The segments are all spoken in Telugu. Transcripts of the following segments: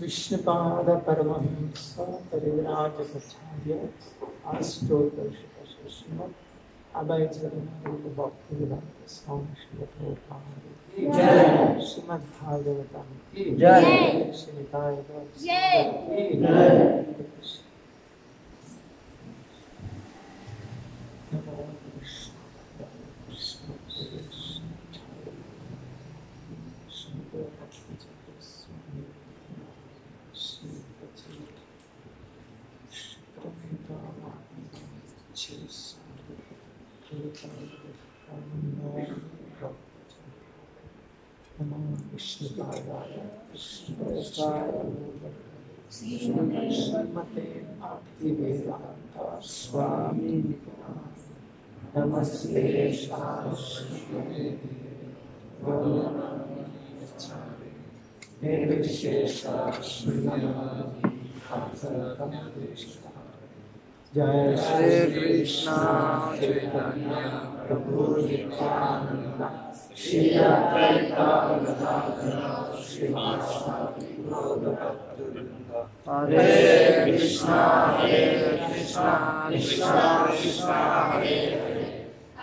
विष्णुपाद परमहंस परिव्राजकाचार्य आष्टोत्तरशतशिष्य अभयचरणरूप भक्तिवेदांत स्वामी श्री श्रीमद्भागवतम श्रीनिकाय श्रीमते भक्तिवेदांत स्वामी नमस्ते शास्त्री निर्विशेष जय श्री कृष्ण चैतन्य प्रभु नित्यानंद श्री अद्वैत गदाधर श्रीवासादि गौरभक्तवृंद हरे कृष्णा कृष्णा कृष्णा हरे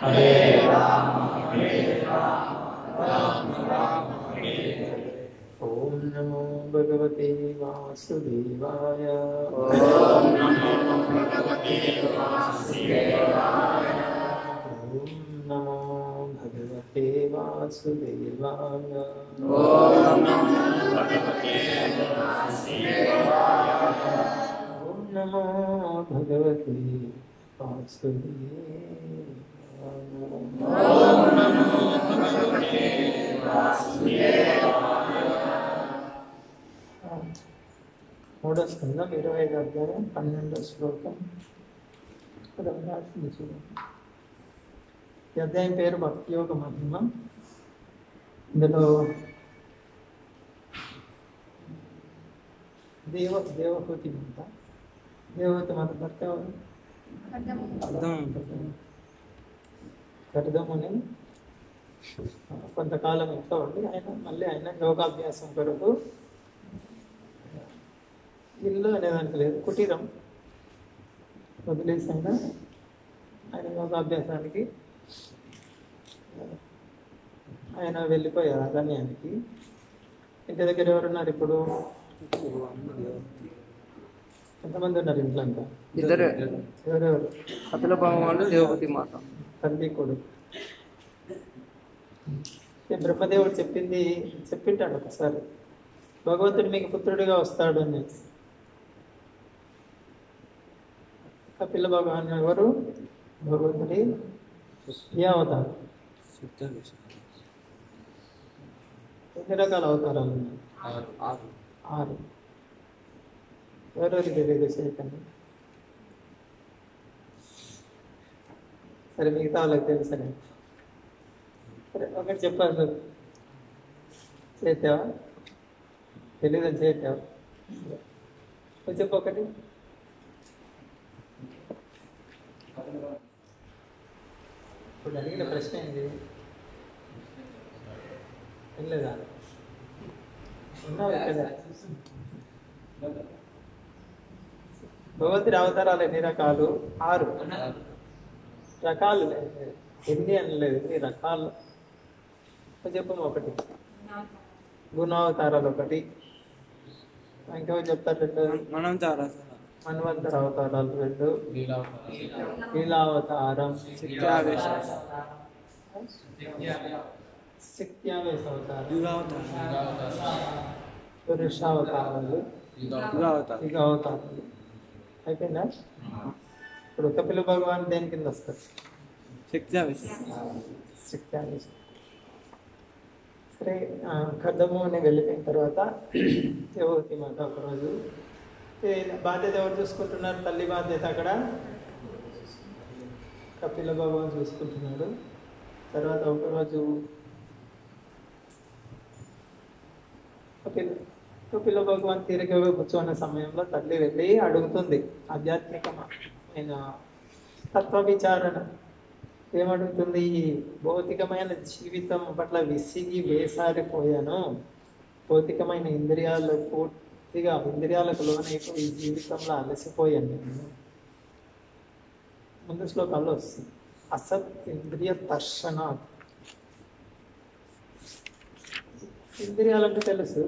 हरे राम राम राम हरे हरे। ओम नमो भगवते वासुदेवाय। ओम नमो भगवते वासुदेवाय। ओम नमो भगवते वासुदेवाय। ओम नमो भगवते वासुदेवाय। ओम नमो भगवते वासुदेवाय। ओम नमो भगवते वासुदेवाय। మూడో స్కందం 25వ అధ్యాయం 12వ శ్లోకం. ఈ అధ్యాయం పేరు భక్తియోగ మహిమ. ఇందులో దేవహూతి మాత భర్త కర్దముని కొంతకాలం ఇంట్లో ఉండి ఆయన యోగాభ్యాసం కొరకు ఇల్లు అనేదానికి లేదు, కుటీరం వదిలేసి ఆయన యోగాభ్యాసానికి ఆయన వెళ్ళిపోయారు అరణ్యానికి. ఇంటి దగ్గర ఎవరున్నారు ఇప్పుడు? ఎంతమంది ఉన్నారు ఇంట్లో అంతా? ఇద్దరు. ఎవరెవరు? కపిల భగవానుడు, దేవహూతి మాత. తండ్రి కొడుకు. బ్రహ్మదేవుడు చెప్పింటాడు ఒకసారి, భగవంతుడు మీకు పుత్రుడిగా వస్తాడు అని. కపిల భగవాన్ ఎవరు? భగవంతుడి ఏ అవతారం? ఎన్ని రకాల అవతారాలు ఉన్నాయి? 6. ఎవరెవరికి తెలియదు చైతన్యం? సరే, మిగతా వాళ్ళకి తెలుసనే. సరే, ఒకటి చెప్పాలి సార్. చేసావా? తెలీదని చేసావా? చెప్పు ఒకటి. ఇప్పుడు అడిగిన ప్రశ్న ఏంటి? వెళ్ళలేదా? ఉన్నావు ఇక్కడ. భగవంతుడి అవతారాలు ఎన్ని రకాలు? 6 రకాలు. ఎన్ని అనలేదు, ఎన్ని రకాలు చెప్పము. ఒకటి గుణావతారాలు, ఒకటి ఇంకెవరు చెప్తారు? 2 మన్వంతర అవతారాలు, 2 లీలావతారం, శక్త్యావేశ అవతారం, పురుషావతారాలు, యుగావతారాలు. అయిపోయిందా? ఇప్పుడు కపిల భగవాన్ దేని కింద వస్తారు? శక్త్యావేశ. సరే, ఖడ్గముని వెళ్ళిపోయిన తర్వాత దేవహూతి మాత ఒకరోజు, బాధ్యత ఎవరు చూసుకుంటున్నారు? తల్లి బాధ్యత అక్కడ కపిల భగవాన్ చూసుకుంటున్నాడు. తర్వాత ఒకరోజు కపిల భగవాన్ తీరికగా కూర్చున్న సమయంలో తల్లి వెళ్ళి అడుగుతుంది ఆధ్యాత్మికమైన తత్వ విచారణ. ఏమడుగుతుంది? ఈ భౌతికమైన జీవితం పట్ల విసిగి వేసారిపోయాను, భౌతికమైన ఇంద్రియాలకు లోనైపోయి ఈ జీవితంలో అలసిపోయాను నేను. ముందు శ్లోకాల్లో వస్తుంది అసత్ ఇంద్రియ దర్శన. ఇంద్రియాలంటే తెలుసు.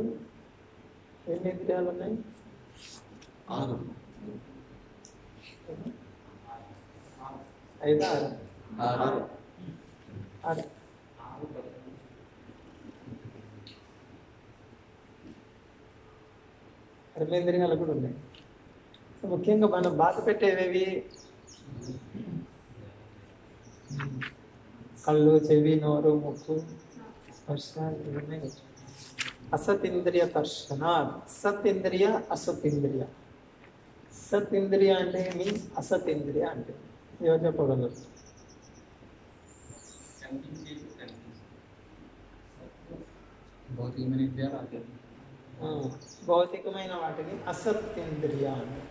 ఎన్ని ఇంద్రియాలు ఉన్నాయి? 5, 6. కర్మేంద్రియాలు కూడా ఉన్నాయి. ముఖ్యంగా మనం బాధ పెట్టేవేవి? కళ్ళు, చెవి, నోరు, ముక్కు, స్పర్శ, ఇవన్నీ. అసత్ ఇంద్రియ దర్శన. సత్ ఇంద్రియ, అసత్ ఇంద్రియ. సత్ ఇంద్రియ అంటే ఏమి? అసత్ ఇంద్రియ అంటే ఎవరు చెప్పగలరు? భౌతికమైన వాటిని అసత్ ఇంద్రియ అంటే.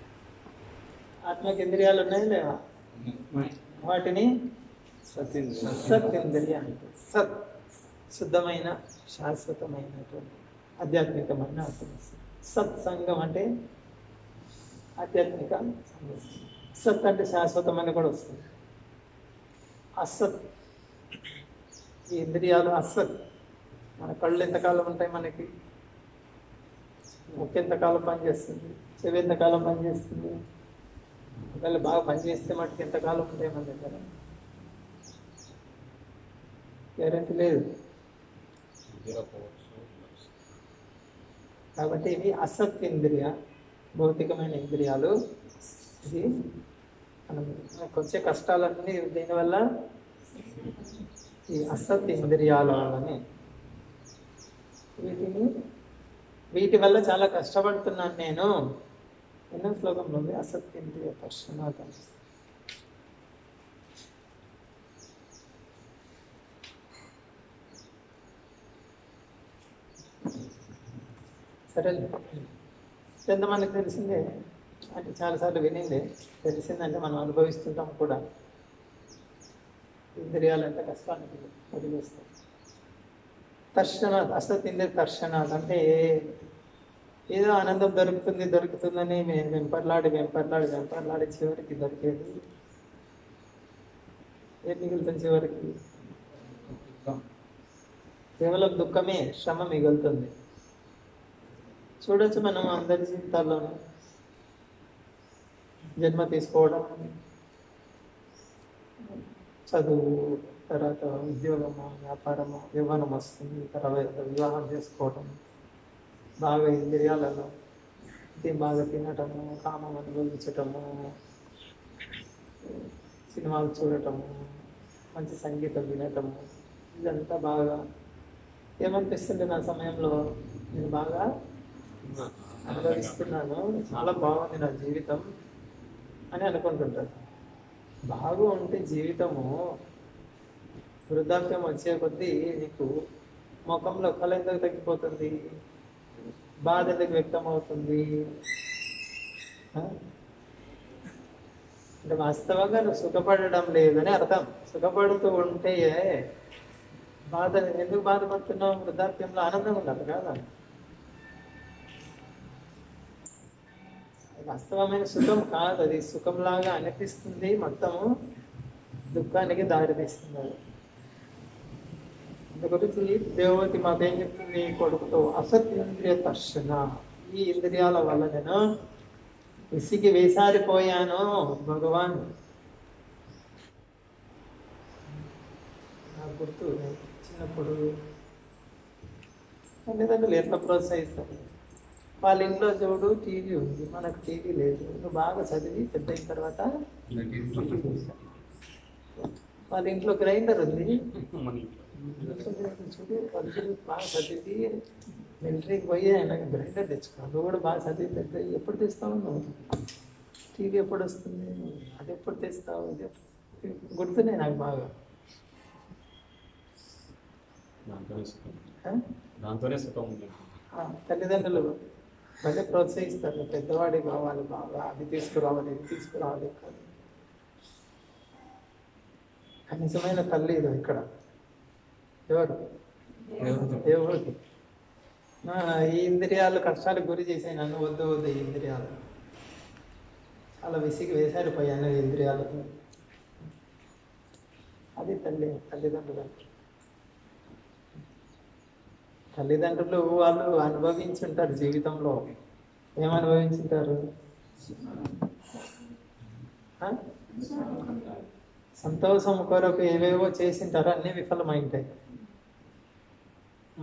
ఆత్మకి ఇంద్రియాలు ఉన్నాయి లేవా? వాటిని సత్ ఇంద్రియ అంటే. సత్ శుద్ధమైన, శాశ్వతమైనటువంటి ఆధ్యాత్మికమైన ఆత్మ. సత్సంగం అంటే ఆధ్యాత్మిక సంగం. సత్ అంటే శాశ్వతమని కూడా వస్తుంది. అసత్, ఈ ఇంద్రియాలు అసత్. మన కళ్ళు ఎంతకాలం ఉంటాయి మనకి? ముక్కు ఎంతకాలం పనిచేస్తుంది? చెవి ఎంతకాలం పనిచేస్తుంది? ఒకవేళ బాగా పనిచేస్తే మటుకు ఎంతకాలం ఉంటాయి మన దగ్గర? గ్యారెంటీ లేదు. కాబట్టి ఇవి అసత్ ఇంద్రియ, భౌతికమైన ఇంద్రియాలు. ఇది మనకు వచ్చే కష్టాలన్నీ దీనివల్ల ఈ అసత్ ఇంద్రియాల వల్లనే. వీటి వల్ల చాలా కష్టపడుతున్నాను నేను. ఎన్నో శ్లోకంలో ఉంది అసత్ ఇంద్రియ దర్శన. సరే, ఎంతమందికి తెలిసిందే అంటే చాలాసార్లు వినిందే. తెలిసిందంటే మనం అనుభవిస్తుంటాం కూడా. ఇంద్రియాలంటే కష్టానికి వదిలేస్తాం. దర్శనాలు, అసత్ ఇంద్రియ దర్శనాలు అంటే ఏదో ఆనందం దొరుకుతుంది దొరుకుతుందని వెంపర్లాడి చివరికి దొరికేది ఏం మిగులుతుంది చివరికి? కేవలం దుఃఖమే, శ్రమ మిగులుతుంది. చూడొచ్చు మనం అందరి జీవితాల్లోనూ జన్మ తీసుకోవడం, చదువు, తర్వాత ఉద్యోగము, వ్యాపారము, యవ్వనం వస్తుంది, తర్వాత వివాహం చేసుకోవడం, బాగా ఇంద్రియాలను బాగా తినటము, కామం అనుభవించటము, సినిమాలు చూడటము, మంచి సంగీతం వినటము, ఇదంతా బాగా ఏమనిపిస్తుంది నా సమయంలో? నేను బాగా అనుభవిస్తున్నాను, చాలా బాగుంది నా జీవితం అని అనుకుంటుంటాను. బాగా ఉంటే జీవితము వృద్ధాప్యం వచ్చే కొద్దీ నీకు ముఖంలో కళ ఎందుకు తగ్గిపోతుంది? బాధ ఎందుకు వ్యక్తం అవుతుంది? అంటే వాస్తవంగా నువ్వు సుఖపడడం లేదని అర్థం. సుఖపడుతూ ఉంటే బాధ ఎందుకు బాధపడుతున్నావు? వృద్ధాప్యంలో ఆనందం ఉండదు కదా. వాస్తవమైన సుఖం కాదు అది, సుఖంలాగా అనిపిస్తుంది, మొత్తము దుఃఖానికి దారితీస్తుంది. అందు గురించి దేవతి మాత ఏం చెప్తుంది కొడుకుతో? అసత్ దర్శన, ఈ ఇంద్రియాల వల్ల నేను విసిగి వేసారిపోయాను భగవాన్. నాకు గుర్తు చిన్నప్పుడు తల్లిదండ్రులు ఎట్లా ప్రోత్సహిస్తారు? వాళ్ళ ఇంట్లో చూడు టీవీ ఉంది, మనకు టీవీ లేదు, నువ్వు బాగా చదివి పెద్ద అయిన తర్వాత వాళ్ళ ఇంట్లో గ్రైండర్ ఉంది, చూడు పలుచుడు బాగా చదివి మిలిటరీకి పోయి ఆయన గ్రైండర్ తెచ్చుకున్నావు, నువ్వు కూడా బాగా చదివి పెద్ద ఎప్పుడు తెస్తావు? నువ్వు టీవీ ఎప్పుడు వస్తుంది? అది ఎప్పుడు తెస్తావు? ఇది గుర్తున్నాయి నాకు బాగా. తల్లిదండ్రులు భలే ప్రోత్సహిస్తారు, పెద్దవాడి కావాలి బాగా, అది తీసుకురావాలి ఇది తీసుకురావాలి. కనీసమైన తల్లి ఇది ఇక్కడ ఎవరు? దేవుడికి. ఈ ఇంద్రియాలు కష్టాలకు గురి చేసాయి నన్ను, వద్దు వద్దు ఈ ఇంద్రియాలు, చాలా విసిగి వేసారిపోయాను ఈ ఇంద్రియాలతో. అది తల్లిదండ్రులు. తల్లిదండ్రులు వాళ్ళు అనుభవించుంటారు జీవితంలో. ఏమనుభవించుంటారు? సంతోషం కొరకు ఏవేవో చేసింటారు, అన్నీ విఫలమైంటాయి.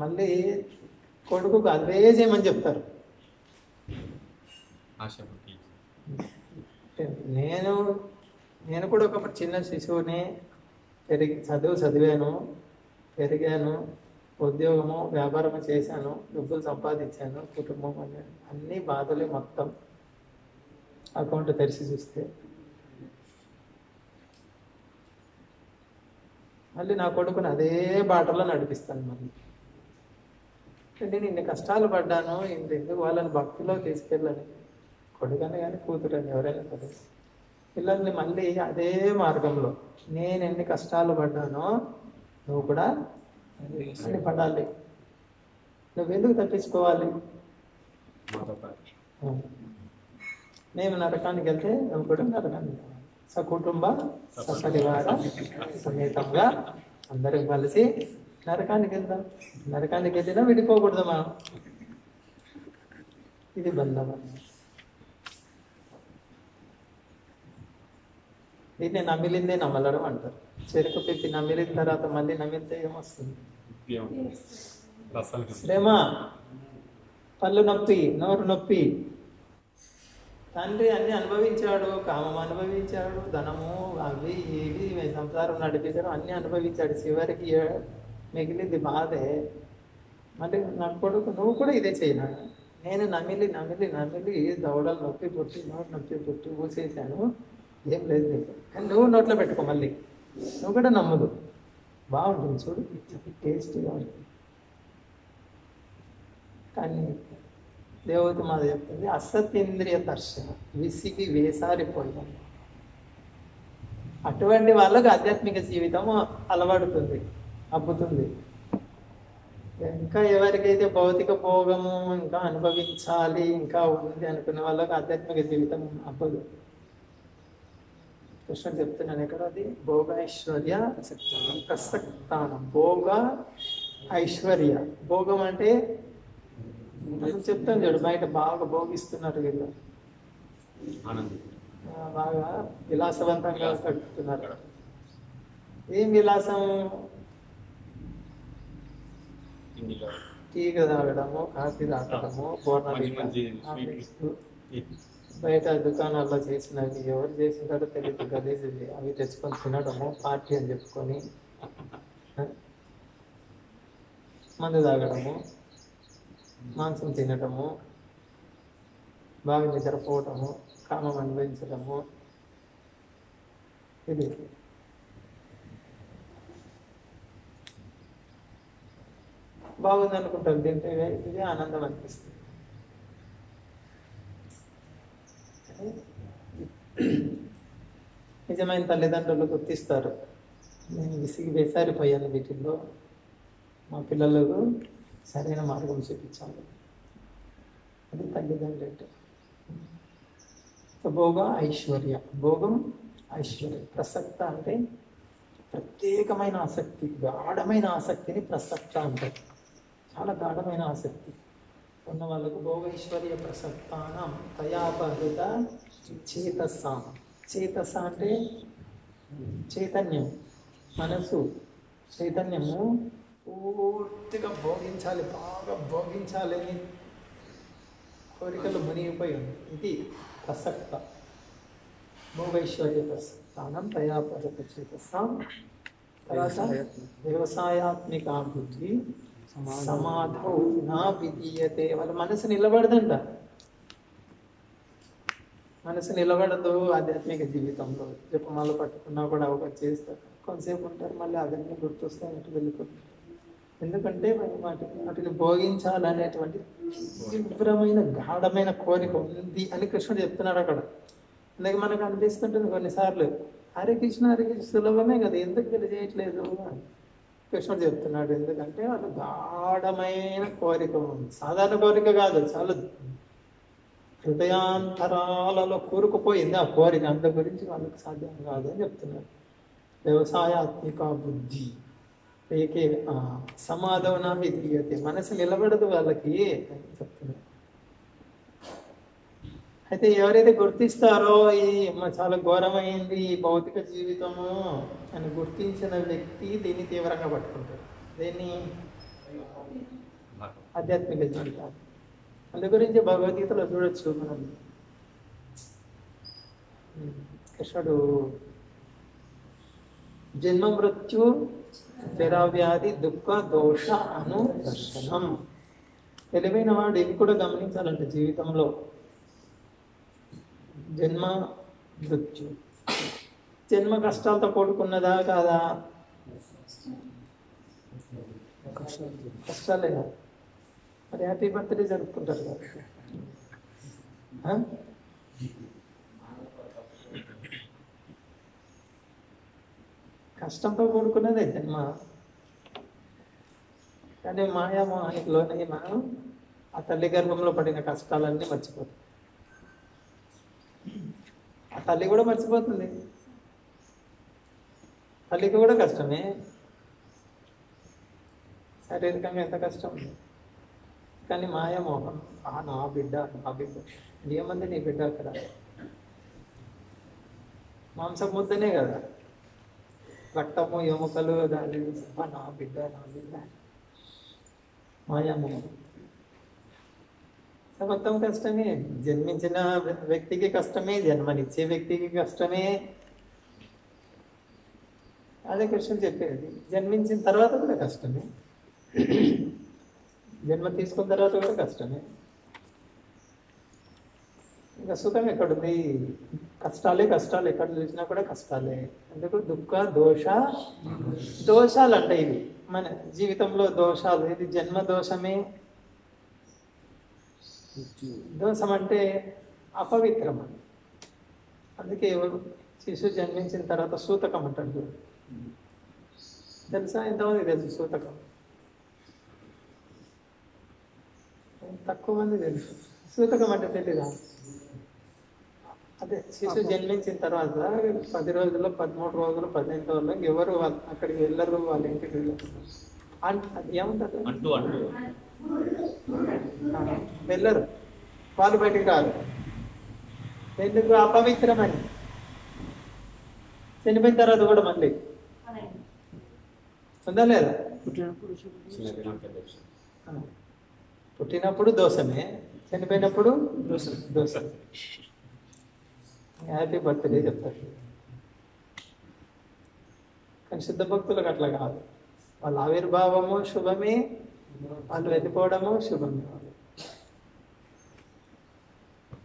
మళ్ళీ కొడుకుకు అదే చేయమని చెప్తారు. నేను కూడా ఒకప్పుడు చిన్న శిశువుని, చదివాను, పెరిగాను, ఉద్యోగము వ్యాపారము చేశాను, డబ్బులు సంపాదించాను, కుటుంబం అన్ని బాధలే మొత్తం. అకౌంట్ తెరిచి చూస్తే మళ్ళీ నా కొడుకుని అదే బాటలో నడిపిస్తాను. మళ్ళీ అంటే నేను ఇన్ని కష్టాలు పడ్డాను, ఇంతెందుకు వాళ్ళని భక్తిలో తీసుకెళ్ళని, కొడుకని కానీ కూతురని ఎవరైనా కదా, పిల్లల్ని మళ్ళీ అదే మార్గంలో, నేను ఎన్ని కష్టాలు పడ్డానో నువ్వు కూడా అన్ని పడాలి. నువ్వెందుకు తప్పించుకోవాలి? మేము నరకానికి వెళ్తే నువ్వు కూడా నరకానికి, సకుటుంబ సపరివార సమేతంగా అందరం కలిసి నరకానికి వెళ్దాం. నరకానికి వెళ్ళినా విడిపోకూడదు మనం. ఇది బంధం. దీన్ని నమిలిందే నమలడం అంటారు. చెరుకు పెట్టి నమిలిన తర్వాత మళ్ళీ నమిలితే ఏమొస్తుంది? శ్రమ, పళ్ళు నొప్పి, నోరు నొప్పి. తండ్రి అన్ని అనుభవించాడు, కామం అనుభవించాడు, ధనము అవి ఇవి సంసారం నడిపించడం అన్ని అనుభవించాడు. చివరికి మిగిలింది బాధే. మళ్ళీ నా కొడుకు నువ్వు కూడా ఇదే చేయనాడు. నేను నమిలి నమిలి నమిలి దవడలు నొప్పి పుట్టి, నోరు నొప్పి పుట్టి ఊసేసాను, ఏం లేదు నీకు. కానీ నువ్వు నోట్లో పెట్టుకో, మళ్ళీ నువ్వు కూడా నమ్మదు. బాగుంటుంది చూడు, టేస్టీగా ఉంటుంది. కానీ దేవత మాది చెప్తుంది అసతీంద్రియ దర్శనం, విసిగి వేసారిపోయాం. అటువంటి వాళ్ళకు ఆధ్యాత్మిక జీవితం అలవడుతుంది, అబ్బుతుంది. ఇంకా ఎవరికైతే భౌతిక భోగము ఇంకా అనుభవించాలి ఇంకా ఉంది అనుకునే వాళ్ళకి ఆధ్యాత్మిక జీవితం అవ్వదు. కృష్ణుడు చెప్తున్నాను ఇక్కడ, అది భోగ ఐశ్వర్య ప్రసక్తానం. భోగ ఐశ్వర్య, భోగం అంటే మనం చెప్తాం చూడు, బయట బాగా భోగిస్తున్నారు వీళ్ళు, బాగా విలాసవంతంగా కట్టుతున్నారు. ఏం విలాసం? టీ తాగడము, కాఫీ తాగడము, బయట దుకాణాల్లో చేసినవి ఎవరు చేసినారో తెలియదు, గలీజు అవి తెచ్చుకొని తినడము, పార్టీ అని చెప్పుకొని మందు తాగడము, మాంసం తినడము, బాగా నిద్రపోవటము, కామం అనుభవించడము, ఇది బాగుంది అనుకుంటారు. తింటే ఇది ఆనందం అనిపిస్తుంది. నిజమైన తల్లిదండ్రులు గుర్తిస్తారు, నేను విసిగి వేసారిపోయాను వీటిల్లో, మా పిల్లలకు సరైన మార్గం చూపించాలి. అది తల్లిదండ్రులు అంటే. భోగ ఐశ్వర్య, భోగం ఐశ్వర్య. ప్రసక్త అంటే ప్రత్యేకమైన ఆసక్తి, గాఢమైన ఆసక్తిని ప్రసక్త అంటారు. చాలా గాఢమైన ఆసక్తి ఉన్న వాళ్ళకు భోగైశ్వర్య ప్రసక్తానం తయాపహృత చేతసాం. చేతస అంటే చైతన్యం, మనసు, చైతన్యము పూర్తిగా భోగించాలి, బాగా భోగించాలి అని కోరికలు మునిగిపోయి ఉంది. ఇది ప్రసక్త. భోగైశ్వర్య ప్రసక్తానం తయాపహృత చేతసాం. తర్వాత వ్యవసాయాత్మిక బుద్ధి సమాధౌ నా విధీయతే. వాళ్ళ మనసు నిలబడదంట, మనసు నిలబడదు ఆధ్యాత్మిక జీవితంలో. జపమాల పట్టుకున్నా కూడా ఒకటి చేస్తారు, కొంతసేపు ఉంటారు, మళ్ళీ అవన్నీ గుర్తొస్తాయి, అటు వెళ్ళిపోతుంది. ఎందుకంటే వాటిని భోగించాలనేటువంటి తీవ్రమైన గాఢమైన కోరిక ఉంది అని కృష్ణుడు చెప్తున్నాడు అక్కడ. అందుకే మనకు అనిపిస్తుంటుంది కొన్నిసార్లు, హరే కృష్ణ సులభమే కదా, ఎందుకు వీళ్ళు చేయట్లేదు అని కృష్ణుడు చెప్తున్నాడు. ఎందుకంటే వాళ్ళు గాఢమైన కోరిక ఉంది, సాధారణ కోరిక కాదు, చాలా హృదయాంతరాలలో కూరుకుపోయింది ఆ కోరిక. అంత గురించి వాళ్ళకి సాధ్యం కాదు అని చెప్తున్నారు. వ్యవసాయాత్మిక బుద్ధి ఏకే సమాధవన విధీయతే, మనసు నిలబడదు వాళ్ళకి అని చెప్తున్నారు. అయితే ఎవరైతే గుర్తిస్తారో ఈ చాలా ఘోరమైంది ఈ భౌతిక జీవితము అని గుర్తించిన వ్యక్తి దీన్ని తీవ్రంగా పట్టుకుంటారు. దీన్ని ఆధ్యాత్మిక జీవితాన్ని. అందు గురించి భగవద్గీతలో చూడొచ్చు మనం, కృష్ణుడు జన్మ మృత్యు జరావ్యాధి దుఃఖ దోష అనుదర్శనం. తెలివైన వాడు ఇవి కూడా గమనించాలంటే జీవితంలో. జన్మ మృత్యు, జన్మ కష్టాలతో కూడుకున్నదా కాదా? కష్టాలేనా? మరి హ్యాపీ బర్త్డే జరుపుకుంటారు కదా. కష్టంతో కూడుకున్నదే జన్మ. కానీ మాయామోహానిలోనే మనం ఆ తల్లి గర్భంలో పడిన కష్టాలన్నీ మర్చిపోతాం. ఆ తల్లి కూడా మర్చిపోతుంది, తల్లికి కూడా కష్టమే, శారీరకంగా ఎంత కష్టం ఉంది. కానీ మాయామోహం, నా బిడ్డ, నా బిడ్డ, ఏమంది నీ బిడ్డ అక్కడ? మాంసం ముద్దనే కదా, రక్తము ఎముకలు, దాని నా బిడ్డ, నా బిడ్డ. మాయామోహం మొత్తం కష్టమే. జన్మించిన వ్యక్తికి కష్టమే, జన్మనిచ్చే వ్యక్తికి కష్టమే. అదే కృష్ణుడు చెప్పేది. జన్మించిన తర్వాత కూడా కష్టమే, జన్మ తీసుకున్న తర్వాత కూడా కష్టమే. ఇంకా సుఖం ఎక్కడుంది? కష్టాలే కష్టాలు, ఎక్కడ చూసినా కూడా కష్టాలే. ఎందుకు? దుఃఖ దోష, దోషాలు అంటే ఇవి మన జీవితంలో దోషాలు. ఇది జన్మ దోషమే. దోషం అంటే అపవిత్రం అని. అందుకే ఎవరు శిశువు జన్మించిన తర్వాత సూతకం అంటాడు. తెలుసా? ఎంతమంది తెలుసు సూతకం? తక్కువ మంది తెలుసు. సూతకం అంటే తెలీదా? అదే శిశువు జన్మించిన తర్వాత 10 రోజుల్లో 13 రోజులు 18 రోజుల్లో ఎవరు అక్కడికి వెళ్ళరు, వాళ్ళ ఇంటికి వెళ్ళరు. అది ఏముంటది, వెళ్ళరు, వాళ్ళు బయటికి రారు. ఎందుకు? అపవిత్రమని. చనిపోయిన తర్వాత కూడా మళ్ళీ ఉందా లేదా? పుట్టినప్పుడు దోషమే, చనిపోయినప్పుడు దోషం. హ్యాపీ బర్త్డే చెప్తారు. కానీ శుద్ధ భక్తులకు అట్లా కాదు. వాళ్ళ ఆవిర్భావము శుభమే, వాళ్ళు వెళ్ళిపోవడము శుభమే.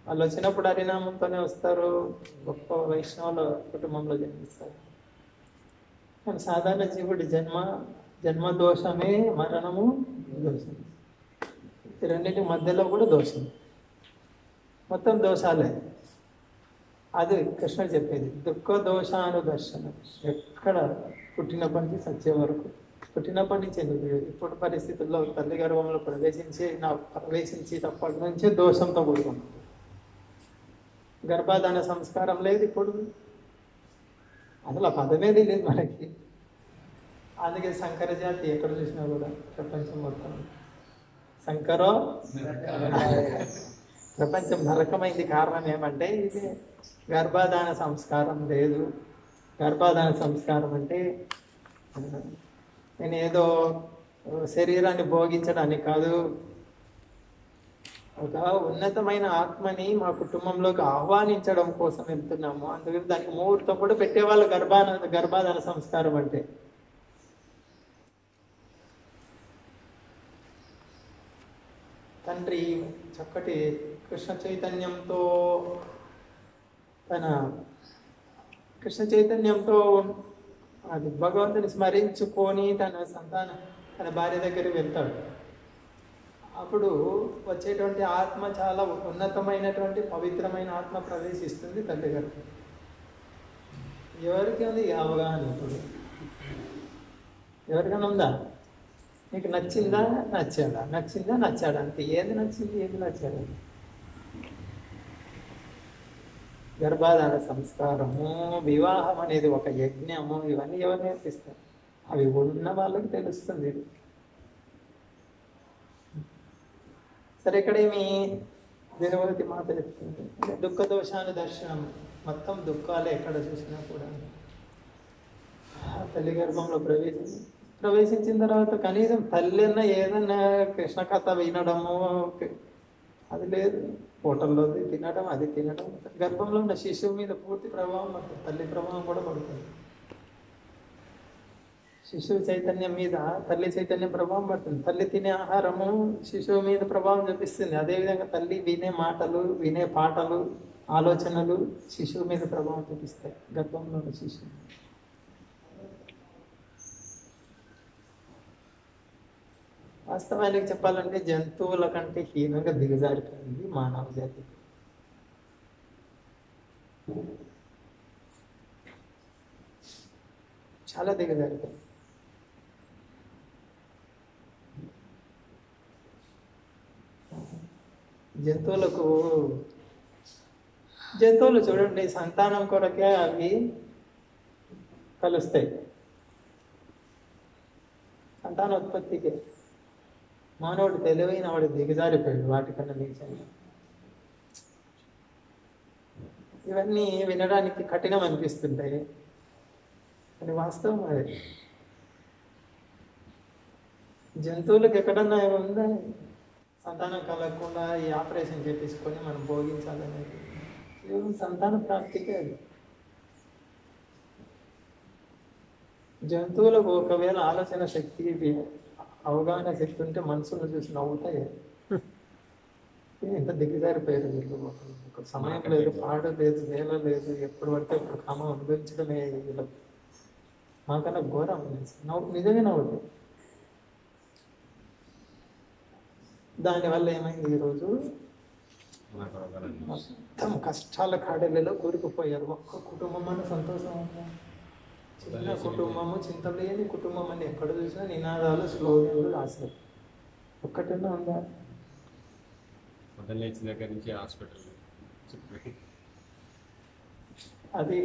వాళ్ళు వచ్చినప్పుడు హరినామంతోనే వస్తారు, గొప్ప వైష్ణవుల కుటుంబంలో జన్మిస్తారు. కానీ సాధారణ జీవుడి జన్మ దోషమే, మరణము దోషం. ఈ రెండింటి మధ్యలో కూడా దోషం, మొత్తం దోషాలే. అది కృష్ణ చెప్పేది దుఃఖ దోషానుదర్శనం. ఎక్కడ పుట్టినప్పటి నుంచి సత్యం వరకు, పుట్టినప్పటి నుంచి ఎందుకు, ఇప్పుడు పరిస్థితుల్లో తల్లి గర్భంలో ప్రవేశించేటప్పటి నుంచే దోషంతో కూడుకున్నాం. గర్భాధాన సంస్కారం లేదు ఇప్పుడు, అసలు ఆ పదమే లేదు మనకి. అందుకే శంకర జాతి ఎక్కడ చూసినా కూడా ప్రపంచం మొత్తం శంకరో ప్రపంచం నరకమైంది. కారణం ఏమంటే ఇది గర్భాధాన సంస్కారం లేదు. గర్భాధాన సంస్కారం అంటే నేను ఏదో శరీరాన్ని భోగించడానికి కాదు, ఒక ఉన్నతమైన ఆత్మని మా కుటుంబంలోకి ఆహ్వానించడం కోసం వెళ్తున్నాము. అందుకని దానికి ముహూర్తం కూడా పెట్టేవాళ్ళు. గర్భాధాన సంస్కారం అంటే తండ్రి చక్కటి కృష్ణ చైతన్యంతో అది భగవంతుని స్మరించుకొని తన భార్య దగ్గరికి వెళ్తాడు. అప్పుడు వచ్చేటువంటి ఆత్మ చాలా ఉన్నతమైనటువంటి పవిత్రమైన ఆత్మ ప్రవేశిస్తుంది తల్లి గారు. ఎవరికి ఉంది అవగాహన? ఇప్పుడు ఎవరికైనా ఉందా? నీకు నచ్చిందా నచ్చాడా అంటే ఏది నచ్చింది ఏది నచ్చాడు? గర్భాధాన సంస్కారము, వివాహం అనేది ఒక యజ్ఞము, ఇవన్నీ ఎవరు నేర్పిస్తారు? అవి ఉన్న వాళ్ళకి తెలుస్తుంది. సరే, ఇక్కడేమి దినవతి మాత చెప్తుంది, దుఃఖ దోషాను దర్శనం. మొత్తం దుఃఖాలే ఎక్కడ చూసినా కూడా. తల్లి గర్భంలో ప్రవేశించిన తర్వాత కనీసం తల్లి అన్న ఏదన్నా కృష్ణ కథ వినడము అది లేదు. హోటల్లోది తినడం, అది తినడం. గర్భంలో ఉన్న శిశువు మీద పూర్తి ప్రభావం పడుతుంది. తల్లి ప్రభావం కూడా పడుతుంది. శిశువు చైతన్యం మీద తల్లి చైతన్యం ప్రభావం పడుతుంది. తల్లి తినే ఆహారము శిశువు మీద ప్రభావం చూపిస్తుంది. అదేవిధంగా తల్లి వినే మాటలు, వినే పాటలు, ఆలోచనలు శిశువు మీద ప్రభావం చూపిస్తాయి. గర్భంలో ఉన్న శిశువు వాస్తవానికి చెప్పాలంటే జంతువుల కంటే హీనంగా దిగజారిపోయింది మానవ జాతి. చాలా దిగజారిపోయింది. జంతువులు చూడండి, సంతానం కొరకే అవి కలుస్తాయి. సంతానోత్పత్తికి. మానవుడు తెలివైన వాడు దిగజారిపోయాడు వాటికన్నా నీచంగా. ఇవన్నీ వినడానికి కఠినం అనిపిస్తుంటాయి, కానీ వాస్తవం అది. జంతువులకు ఎక్కడన్నా ఉందా సంతానం కలగకుండా ఈ ఆపరేషన్ చేపించుకొని మనం భోగించాలనేది? సంతాన ప్రాప్తికే అది. జంతువులకు ఒకవేళ ఆలోచన శక్తి, అవగాహన శక్తి ఉంటే మనసును చూసి నవ్వుతాయి. ఎంత దిగజారిపోయారు వీళ్ళు. ఒక సమయం లేదు, పాడు లేదు, వేల లేదు, ఎప్పుడు పడితే ఇప్పుడు కామం అనుభవించడమే వీళ్ళు. మాకన్నా ఘోరం నిజమే నవ్వుతాయి. దానివల్ల ఏమైంది, ఈరోజు మొత్తం కష్టాల కాడలలో కూరుకుపోయారు. ఒక్క కుటుంబం అన్న సంతోషం ఉందా? చిన్న కుటుంబము, చింతలేని కుటుంబం అని ఎక్కడ చూసినా నినాదాలు, స్లోగన్లు రాశారు. ఒక్కటన్నా ఉందా? పొద్దున్న లేచిన దగ్గర నుంచి హాస్పిటల్ అది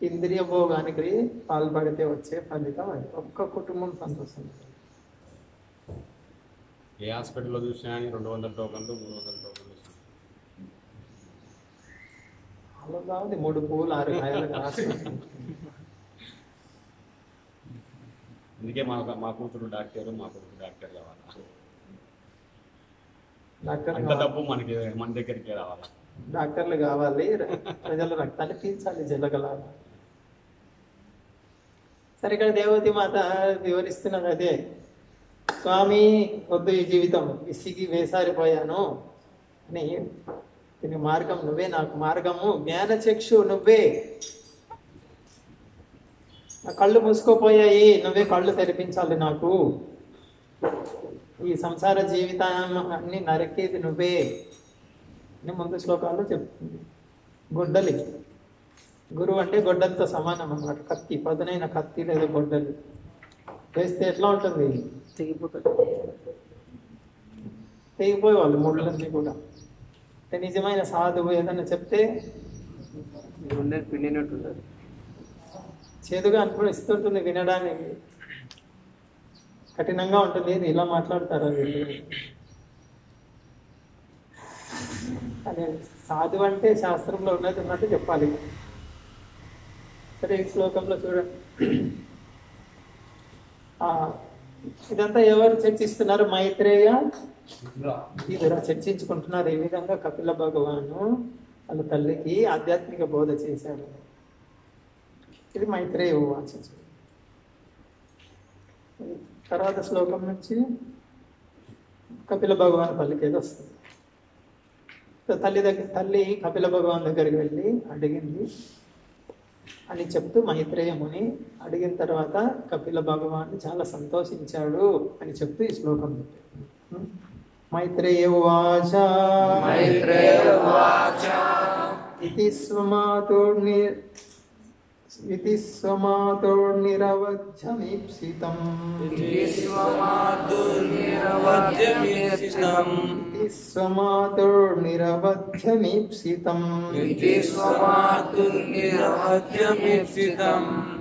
ఇంద్రియ భోగానికి పాల్పడితే వచ్చే ఫలితం. అది ఒక్క కుటుంబం సంతోషం. ఏ హాస్పిటల్లో చూసినా కానీ 200 టోకన్లు 300 టోకన్లు అలా కాదు, 3 పూలు 6 కాయలు కాదు. అందుకే మా కూతురు డాక్టర్, మా కొడుకు డాక్టర్ కావాలా? డాక్టర్ అంత డబ్బు మన దగ్గరికి రావాలా? డాక్టర్లు కావాలి, ప్రజల రక్తాన్ని పీల్చాలి జలగలాగా. సరే, ఇక్కడ దేవతి మాత వివరిస్తున్నది అదే. స్వామి వద్దు ఈ జీవితం, విసిగి వేసారిపోయాను అని, దీని మార్గం నువ్వే, నాకు మార్గము జ్ఞానచక్షు నువ్వే. నా కళ్ళు మూసుకోపోయాయి, నువ్వే కళ్ళు తెరిపించాలి నాకు. ఈ సంసార జీవితాన్ని నరికేది నువ్వే అని ముందు శ్లోకాల్లో చెప్తుంది. గొడ్డలి, గురువు అంటే గొడ్డలతో సమానం అన్నమాట. కత్తి, పదునైన కత్తి లేదా గొడ్డలి వేస్తే ఎట్లా ఉంటుంది? తెగిపోయే వాళ్ళు ముళ్ళన్నీ కూడా. నిజమైన సాధువు ఏదన్నా చెప్తే పిండినట్టుంటుంది, చేదుగా అనిపిస్తుంటుంది వినడానికి, కఠినంగా ఉంటుంది. ఇలా మాట్లాడతారు వీళ్ళు. అదే సాధువు అంటే శాస్త్రంలో ఉన్నట్టు చెప్పాలి. సరే, ఈ శ్లోకంలో చూడండి. ఇదంతా ఎవరు చర్చిస్తున్నారు? మైత్రేయ విదుర చర్చించుకుంటున్నారు. ఈ విధంగా కపిల భగవాను వాళ్ళ తల్లికి ఆధ్యాత్మిక బోధ చేశారు. ఇది మైత్రేయ ఉవాచ. తర్వాత శ్లోకం నుంచి కపిల భగవాన్ పలికేది వస్తుంది. తల్లి కపిల భగవాన్ దగ్గరికి వెళ్ళి అడిగింది అని చెప్తూ మైత్రేయ ముని అడిగిన తర్వాత కపిల భగవాన్ చాలా సంతోషించాడు అని చెప్తూ ఈ శ్లోకం. మైత్రేయ ఉవాచ ఇతి స్వమాతోర్నిరవధ్యమీప్సితం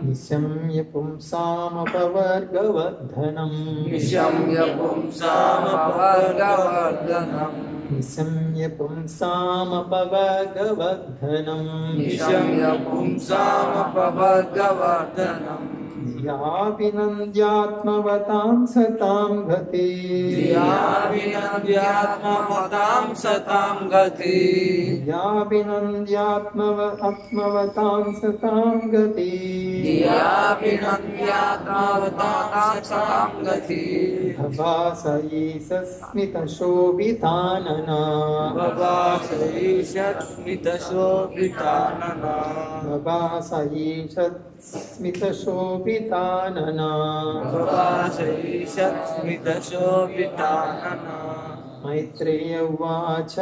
నిశమ్య పుంసామపవర్గవర్ధనం నిశమ్య పుంసామపవర్గవర్ధనం ధియాభినంద్యాత్మవతాం సతాం గతి ధియాభినంద్యాత్మవతాం సతాం గతి భవాసయీషస్మిత శోభితాననా స్మిత శోభితాననా మైత్రేయ ఉవాచ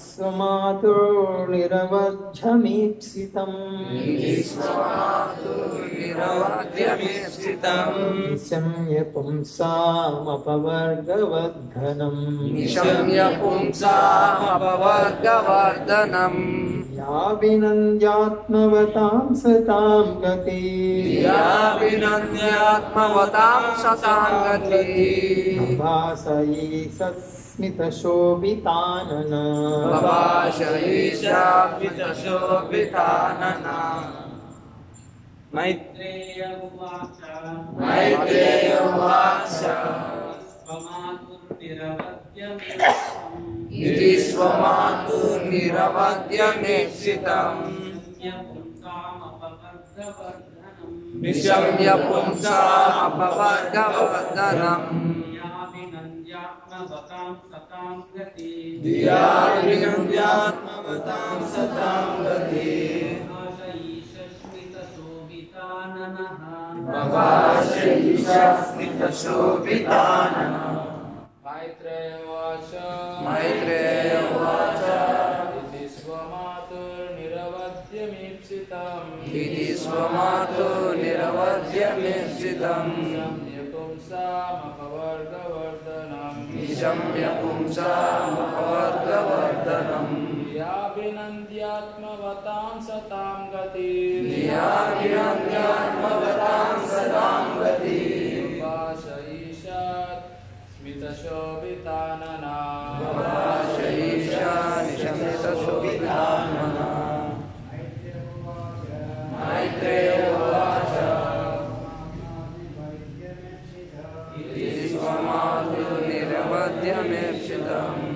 స్వమాతోర్నిరవధ్యమీప్సితం నిశమ్య పుంసామపవర్గవర్ధనం యాభినంద్యాత్మవతాం సతాం గతి భాసయీషస్మిత శోభితాననా మైత్రేయ ఉవాచ ఇది స్వమాతుర్నిరవధ్యమీప్సితం నిశమ్య పుంసామపవర్గవర్ధనం ధియాభినంద్యాత్మవతాం సతాం గతి భవాశయీషస్మిత శోభితాననా మైత్రేయ ఉవాచ ఇది స్వమాతుర్నిరవధ్యమీప్సితం निशम्य पुंसामपवर्गवर्धनम् याभिनन्द्यात्मवतां सतां गति याभिनन्द्यात्मवतां सतां गति भाषईशात् स्मितशोभितानना भाषईशा निशमितशोभितानना मैत्रेय उवाच इति स्वमातुर्निरवध्यमेप्सितम्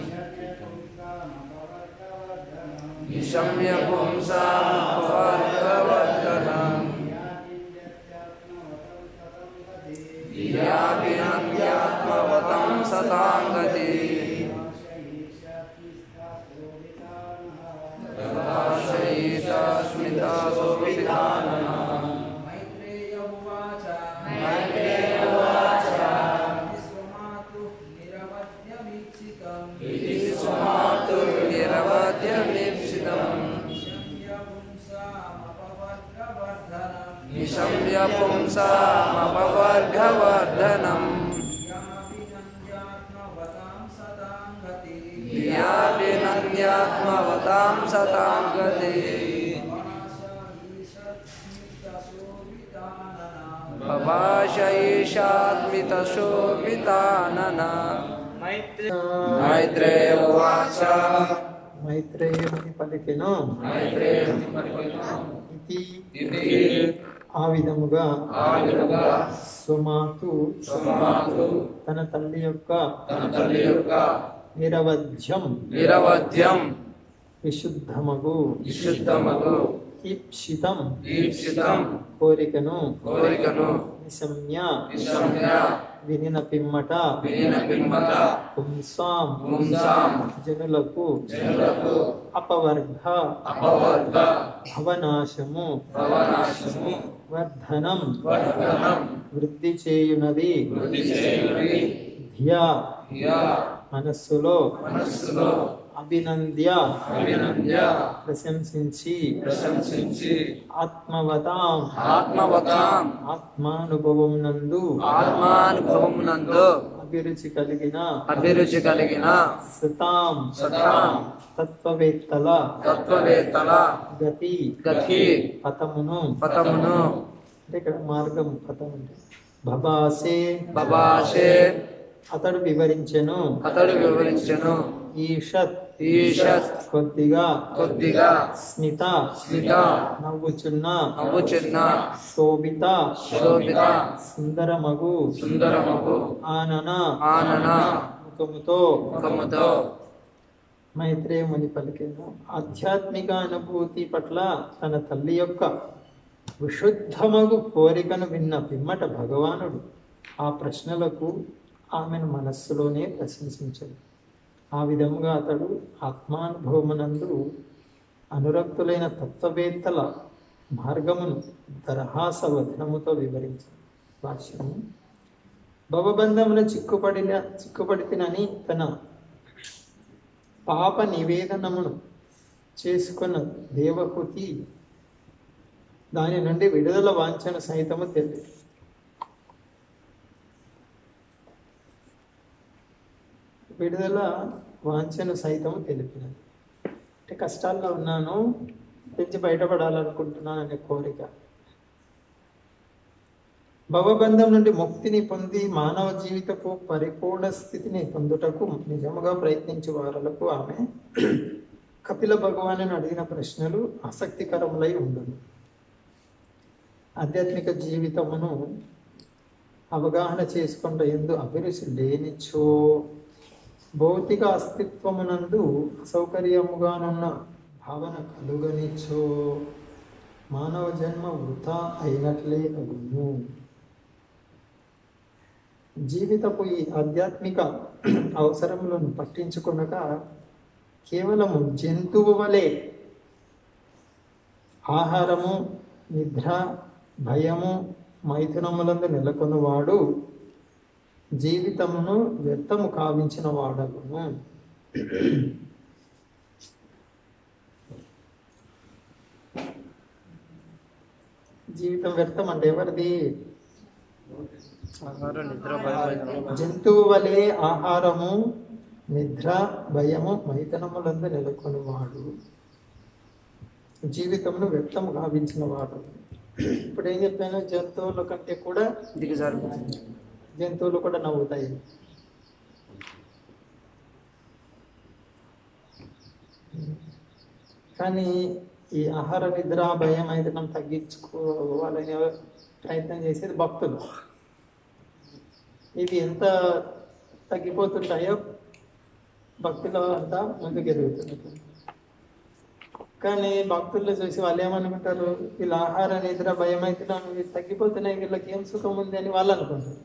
निशम्य पुंसामपवर्गवर्धनम् याभिनन्द्यात्मवतां सतां गति भाषईशा स्मिता शोभितानना मैत्रेय उवाच मैत्रेय उवाच इति इति स्वमातुः निरवध्यमीप्सितम् स्वमातुर्निरवध्यमीप्सितम् निशम्य निशम्य पुंसामपवर्गवर्धनम् पुंसामपवर्गवर्धनम् याभिनन्द्यात्मवतां सतां गति याभिनन्द्यात्मवतां सतां गति भवाशईशात्मितशोभितानना मैत्रेय उवाच మైత్రేయుని పలికెను ఇది इति ఆ విధముగా ఆవిధముగా సుమాతు సుమాతు తన తల్లి యొక్క తన తల్లి యొక్క నిరవధ్యం నిరవధ్యం విశుద్ధమగు విశుద్ధమగు ఈప్సితం ఈప్సితం కోరికను కోరికను నిశమ్య నిశమ్య వినిన పిమ్మట వినిన పిమ్మట పుంసాం పుంసాం జనులకు జనులకు అపవర్గ అపవర్గ భవనాశము భవనాశము వర్ధనం వర్ధనం వృద్ధి చేయునది వృద్ధి చేయునది ధ్యా యా మనస్సులో మనస్సులో అభినంద్య అభినంద్య ప్రశంసించి ప్రశంసించి ఆత్మవతాం ఆత్మవతాం ఆత్మానుభవం నందు ఆత్మానుభవం నందు అభిరుచి కలిగిన సతాం సతాం తత్వవేత్తల తత్వవేత్తల గతి గతి పథమును పథమును అంటే ఇక్కడ మార్గం పథం అంటే భబాసే బబాషే అతడు వివరించెను అతడు వివరించెను ఈషత్ ఈషత్ కొద్దిగా కొద్దిగా స్మిత స్మిత నవ్వుచున్న నవ్వుచున్న శోభిత శోభిత సుందరమగు సుందరమగు ఆనన ఆనన ముఖముతో ముఖముతో మైత్రేయ ముని పలికెను. ఆధ్యాత్మిక అనుభూతి పట్ల తన తల్లి యొక్క విశుద్ధమగు కోరికను విన్న పిమ్మట భగవానుడు ఆ ప్రశ్నలకు ఆమెను మనస్సులోనే ప్రశంసించాడు. ఆ విధంగా అతడు ఆత్మానుభవమునందు అనురక్తులైన తత్వవేత్తల మార్గమును దరహాస వచనముతో వివరించాడు. భాష్యము: భవబంధమున చిక్కుపడితినని తన పాప నివేదనమును చేసుకున్న దేవహూతి దాని నుండి విడుదల వాంఛన సహితము తెలియదు. విడుదల వాంఛన సైతం తెలిపినది. అంటే కష్టాల్లో ఉన్నాను, తెచ్చి బయటపడాలనుకుంటున్నాను అనే కోరిక. భవబంధం నుండి ముక్తిని పొంది మానవ జీవితపు పరిపూర్ణ స్థితిని పొందుటకు నిజముగా ప్రయత్నించే వారులకు ఆమె కపిల భగవాను అడిగిన ప్రశ్నలు ఆసక్తికరములై ఉండును. ఆధ్యాత్మిక జీవితమును అవగాహన చేసుకుంటూ ఎందు అభిరుచి లేనిచో, భౌతిక అస్తిత్వమునందు అసౌకర్యముగానున్న భావన కలుగనిచో మానవ జన్మ వృథా అయినట్లే అగును. జీవితపు ఈ ఆధ్యాత్మిక అవసరములను పట్టించుకొనక కేవలము జంతువు వలె ఆహారము, నిద్ర, భయము, మైథునములందు నెలకొన్నవాడు జీవితమును వ్యర్థము కావించిన వాడగును. జీవితం వ్యర్థం అంటే ఎవరిది? జంతువు వలె ఆహారము, నిద్ర భయము మైథనములందు నెలకొనివాడు, జీవితమును వ్యక్తం గావించిన వాడు. ఇప్పుడు ఏం చెప్పాను, జంతువుల కంటే కూడా దిగజారు జంతువులు కూడా నవ్వుతాయి. కానీ ఈ ఆహార నిద్ర భయం మైథనం తగ్గించుకోవాలని ప్రయత్నం చేసేది భక్తులు. ఇవి ఎంత తగ్గిపోతుంటాయో భక్తిలో అంతా ముందుకు ఎదుగుతుంటుంది. కానీ భక్తుల్లో చూసి వాళ్ళు ఏమనుకుంటారు, వీళ్ళ ఆహార నిద్ర భయం అయితే తగ్గిపోతున్నాయి, వీళ్ళకి ఏం సుఖం ఉంది అని వాళ్ళు అనుకుంటారు.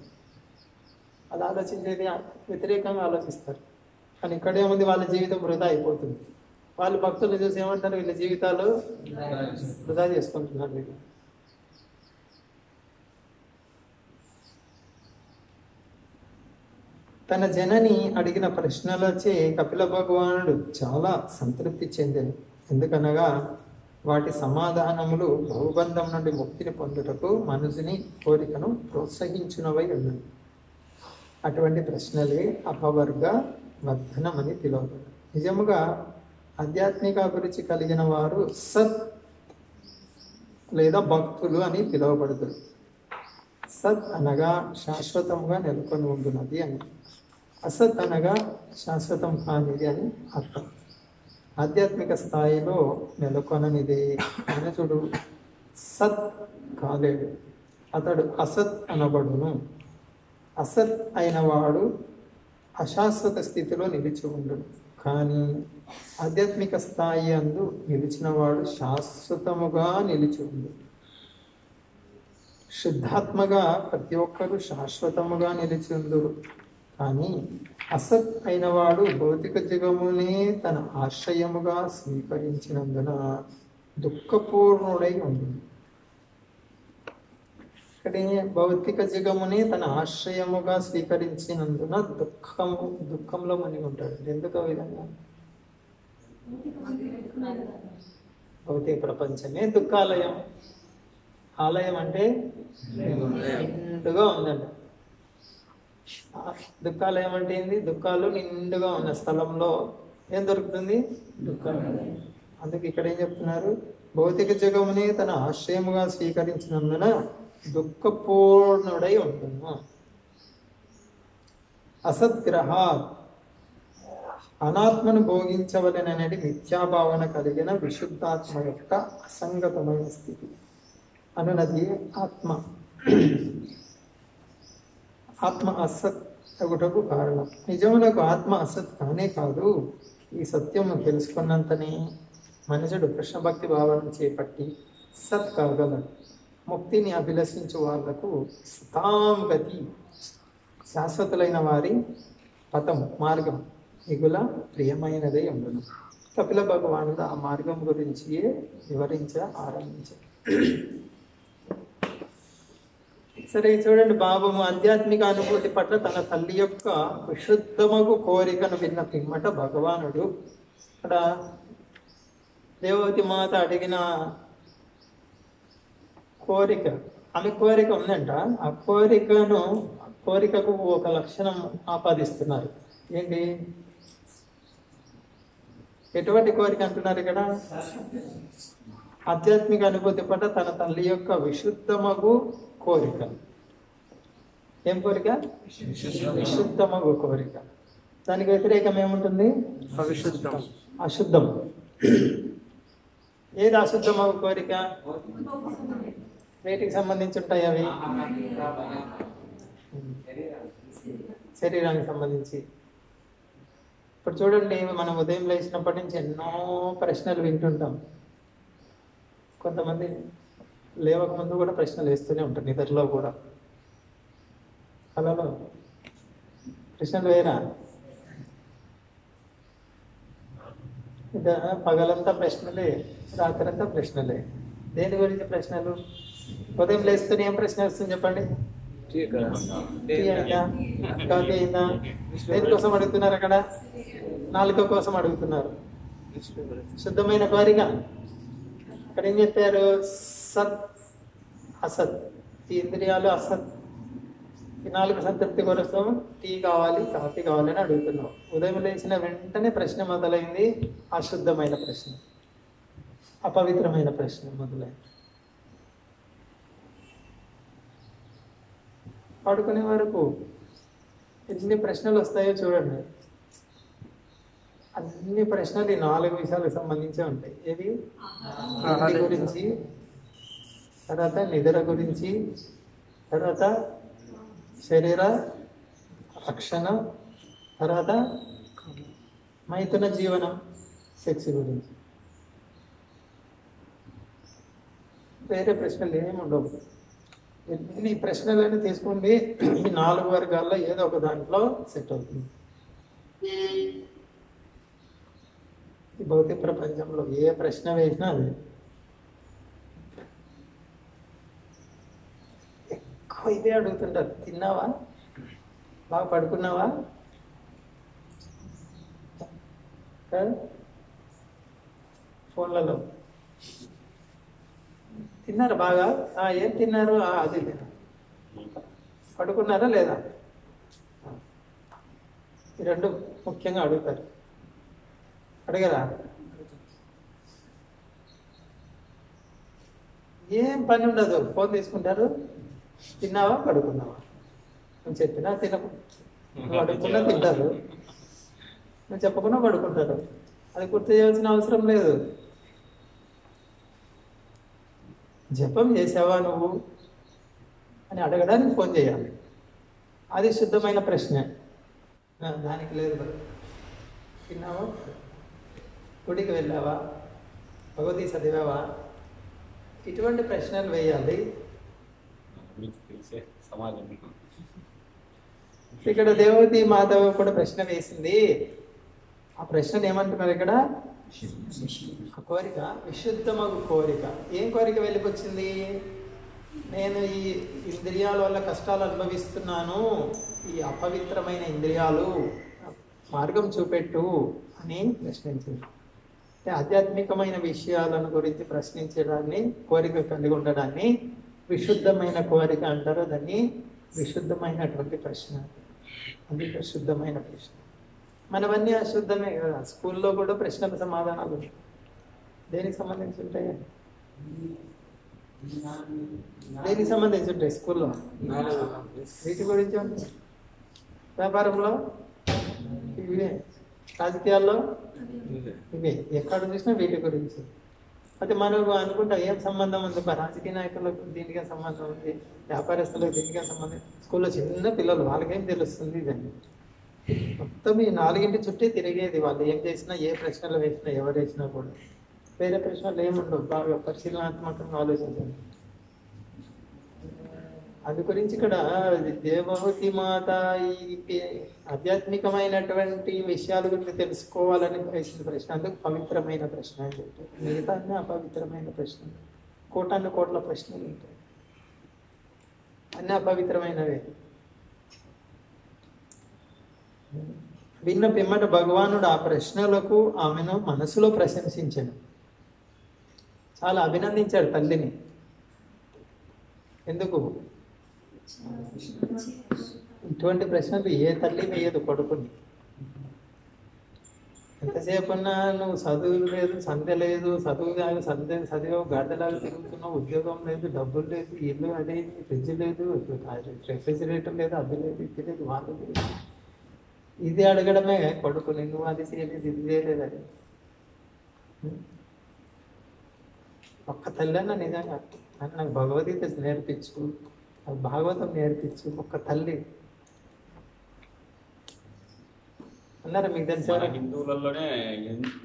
అది ఆలోచించేది వ్యతిరేకంగా ఆలోచిస్తారు. కానీ ఇక్కడేముంది, వాళ్ళ జీవితం వృధా అయిపోతుంది. వాళ్ళు భక్తులు చూసి ఏమంటారు, వీళ్ళ జీవితాలు వృధా చేసుకుంటున్నారు వీళ్ళు. తన జనని అడిగిన ప్రశ్నలచే కపిల భగవానుడు చాలా సంతృప్తి చెందాను. ఎందుకనగా వాటి సమాధానములు బహుబంధం నుండి ముక్తిని పొందుటకు మనసుని కోరికను ప్రోత్సహించినవై ఉన్నది. అటువంటి ప్రశ్నలే అపవర్గ వర్ధనమని పిలువబడు. నిజముగా ఆధ్యాత్మిక అభిరుచి కలిగిన వారు సత్ లేదా భక్తులు అని పిలువబడుతారు. సత్ అనగా శాశ్వతంగా నెలకొని ఉంటున్నది అని, అసత్ అనగా శాశ్వతం కానిది అని అర్థం. ఆధ్యాత్మిక స్థాయిలో నెలకొననిదే మనుషుడు సత్ కాలేడు, అతడు అసత్ అనబడును. అసత్ అయిన వాడు అశాశ్వత స్థితిలో నిలిచి ఉండును. కానీ ఆధ్యాత్మిక స్థాయి అందు నిలిచిన వాడు శాశ్వతముగా నిలిచి ఉండు. శుద్ధాత్మగా ప్రతి ఒక్కరూ శాశ్వతముగా నిలిచి ఉందురు. కానీ అసత్ అయిన వాడు భౌతిక జగమునే తన ఆశ్రయముగా స్వీకరించినందున దుఃఖపూర్ణుడై ఉంటుంది. ఇక్కడ భౌతిక జగమునే తన ఆశ్రయముగా స్వీకరించినందున దుఃఖంలో మునిగి ఉంటాడు. ఎందుకు ఆ విధంగా? భౌతిక ప్రపంచమే దుఃఖాలయం. ఆలయం అంటే నిండుగా ఉందండి. దుఃఖాలయం అంటే ఏంది? దుఃఖాలు నిండుగా ఉన్న స్థలంలో ఏం దొరుకుతుంది? దుఃఖాలు. అందుకు ఇక్కడ ఏం చెప్తున్నారు, భౌతిక జగమునే తన ఆశ్రయముగా స్వీకరించినందున దుఃఖపూర్ణుడై ఉంటున్నా. అసద్గ్రహ అనాత్మను భోగించవలననేది మిథ్యాభావన కలిగిన విశుద్ధాత్మ యొక్క అసంగతమైన స్థితి అనున్నది ఆత్మ. ఆత్మ అసత్ అగుటకు కారణం. నిజమునకు ఆత్మ అసత్ కానే కాదు. ఈ సత్యము తెలుసుకున్నంతనే మనుషుడు కృష్ణ భక్తి భావన చేపట్టి సత్ కాగలడు. ముక్తిని అభిలషించు వాళ్లకు సతాం గతి, శాశ్వతులైన వారి పథం మార్గం మిగుల ప్రియమైనదే ఉండును. కపిల భగవానుడు ఆ మార్గం గురించి ఆరంభించారు. సరే చూడండి, బాబము ఆధ్యాత్మిక అనుభూతి పట్ల తన తల్లి యొక్క విశుద్ధమగు కోరికను విన్న పిమ్మట భగవానుడు ఇక్కడ దేవవతి మాత అడిగిన కోరిక, ఆమె కోరిక ఉందంట. ఆ కోరికకు ఒక లక్షణం ఆపాదిస్తున్నారు. ఏంటి? ఎటువంటి కోరిక అంటున్నారు ఇక్కడ? ఆధ్యాత్మిక అనుభూతి పట్ల తన తల్లి యొక్క విశుద్ధమగు కోరిక. ఏం కోరిక? విశుద్ధమగు కోరిక. దానికి వ్యతిరేకం ఏముంటుంది? అవిశుద్ధం, అశుద్ధం. ఏది అశుద్ధమగు కోరిక? వేటికి సంబంధించి ఉంటాయి అవి? శరీరానికి సంబంధించి. ఇప్పుడు చూడండి, మనం ఉదయం లేచినప్పటి నుంచి ఎన్నో ప్రశ్నలు వింటుంటాం. కొంతమంది లేవక ముందు కూడా ప్రశ్నలు వేస్తూనే ఉంటారు, నిద్రలో కూడా. కలలో ప్రశ్నలు వేరా? పగలంతా ప్రశ్నలే, రాత్రంతా ప్రశ్నలే. దేని గురించి ప్రశ్నలు? ఉదయం లేస్తూనే ఏం ప్రశ్న వస్తుంది చెప్పండి? టీ అయిందా? కాఫీ అయిందా? దేనికోసం అడుగుతున్నారు అక్కడ? నాలుక కోసం అడుగుతున్నారు. శుద్ధమైన కోరిక. అక్కడ ఏం చెప్పారు? సత్ అసత్. ఈ ఇంద్రియాలు అసత్, ఈ 4 సంతృప్తి కోసం టీ కావాలి, కాఫీ కావాలి అని అడుగుతున్నావు. ఉదయం లేచిన వెంటనే ప్రశ్న మొదలైంది, అశుద్ధమైన ప్రశ్న, అపవిత్రమైన ప్రశ్న మొదలైంది. పడుకునే వరకు ఎన్ని ప్రశ్నలు వస్తాయో చూడండి. అన్ని ప్రశ్నలు ఈ 4 విషయాలకు సంబంధించే ఉంటాయి. ఏది? ఆహారం గురించి, తర్వాత నిద్ర గురించి, తర్వాత శరీర రక్షణ, తర్వాత మైథున జీవనం, సెక్స్ గురించి. వేరే ప్రశ్నలు ఏమి ఉండవు. ఎన్ని ప్రశ్నలైనా తీసుకోండి, ఈ 4 వర్గాల్లో ఏదో ఒక దాంట్లో సెట్ అవుతుంది. ఈ భౌతిక ప్రపంచంలో ఏ ప్రశ్న వేసినా అదే. ఎక్కువ ఇదే అడుగుతుంటారు. తిన్నావా? బాగా పడుకున్నావా? ఫోన్లలో తిన్నారు బాగా? ఏం తిన్నారు? అది తిన్నారు. పడుకున్నారా లేదా? ఈ 2 ముఖ్యంగా అడుగుతారు. అడగరా? ఏం పని ఉండదు, ఫోన్ తీసుకుంటారు. తిన్నావా, పడుకున్నావా నువ్వు చెప్పినా నువ్వు అడుగుకున్నా తింటారు, నువ్వు చెప్పకుండా పడుకుంటారు. అది గుర్తు చేయాల్సిన అవసరం లేదు. జపం చేసావా నువ్వు అని అడగడానికి ఫోన్ చేయాలి. అది శుద్ధమైన ప్రశ్న. దానికి లేదు. తిన్నావా? గుడికి వెళ్ళావా? భగవద్గీత చదివావా? ఇటువంటి ప్రశ్నలు వేయాలి. సమాజం ఇక్కడ దేవతి మాధవ కూడా ప్రశ్న వేసింది. ఆ ప్రశ్నను ఏమంటున్నారు ఇక్కడ? కోరిక, విశుద్ధమగు కోరిక. ఏం కోరిక వెళ్ళిపోచ్చింది? నేను ఈ ఇంద్రియాల వల్ల కష్టాలు అనుభవిస్తున్నాను, ఈ అపవిత్రమైన ఇంద్రియాలు మార్గం చూపెట్టు అని ప్రశ్నించింది. ఆధ్యాత్మికమైన విషయాలను గురించి ప్రశ్నించడాన్ని, కోరిక కలిగి ఉండడాన్ని విశుద్ధమైన కోరిక అంటారు. దాన్ని విశుద్ధమైనటువంటి ప్రశ్న. అది శుద్ధమైన ప్రశ్న. మనవన్నీ అశుద్ధమే కదా. స్కూల్లో కూడా ప్రశ్నల సమాధానాలు దేనికి సంబంధించి ఉంటాయి? దేనికి సంబంధించి ఉంటాయి స్కూల్లో? వీటి గురించి ఉంటాయి. వ్యాపారంలో ఇవే, రాజకీయాల్లో ఇవే, ఎక్కడ చూసినా వీటి గురించి. అయితే మనం అనుకుంటాం ఏం సంబంధం ఉంది, రాజకీయ నాయకులకు దీనికే సంబంధం ఉంది, వ్యాపారస్తులకు దీనికే సంబంధం. స్కూల్లో చిన్న పిల్లలు, వాళ్ళకేం తెలుస్తుంది ఇదండి. మొత్తం ఈ 4 చుట్టే తిరిగేది. వాళ్ళు ఏం చేసినా, ఏ ప్రశ్నలు వేసినా, ఎవరు వేసినా కూడా. వేరే ప్రశ్నలు ఏముండవు. బాగా పరిశీలనాత్మకంగా ఆలోచించండి. అది గురించి ఇక్కడ దేవహూతి మాత ఈ ఆధ్యాత్మికమైనటువంటి విషయాల గురించి తెలుసుకోవాలని వేసిన ప్రశ్న. అందుకు పవిత్రమైన ప్రశ్న అని చెప్పారు. మిగతా అన్నీ అపవిత్రమైన ప్రశ్నలు. కోట్ల ప్రశ్నలు ఉంటాయి, అన్నీ అపవిత్రమైనవే. విన్న పిమ్మట భగవానుడు ఆ ప్రశ్నలకు ఆమెను మనసులో ప్రశంసించాడు. చాలా అభినందించాడు తల్లిని. ఎందుకు? ఇటువంటి ప్రశ్నలు ఏ తల్లి వేయదు కొడుకుని. ఎంతసేపు ఉన్నా నువ్వు చదువు లేదు, సంధ్య లేదు, చదువు కాదు, చదివావు, గడ్డలాగా తిరుగుతున్నావు, ఉద్యోగం లేదు, డబ్బులు లేదు, ఇల్లు అదే, ఫ్రిడ్జ్ లేదు, రెఫ్రిజిరేటర్ లేదు, అది లేదు, ఇది లేదు, వాళ్ళు లేదు. ఇది అడగడమే కొడుకుని. నువ్వు అది చేయలేదు, ఇది చేయలేదు అని. ఒక్క తల్లి నిజంగా నాకు భగవద్గీత నేర్పించు, నాకు భాగవతం నేర్పించు, ఒక్క తల్లి అన్నారా? మీకు తెలుసా? హిందువులలోనే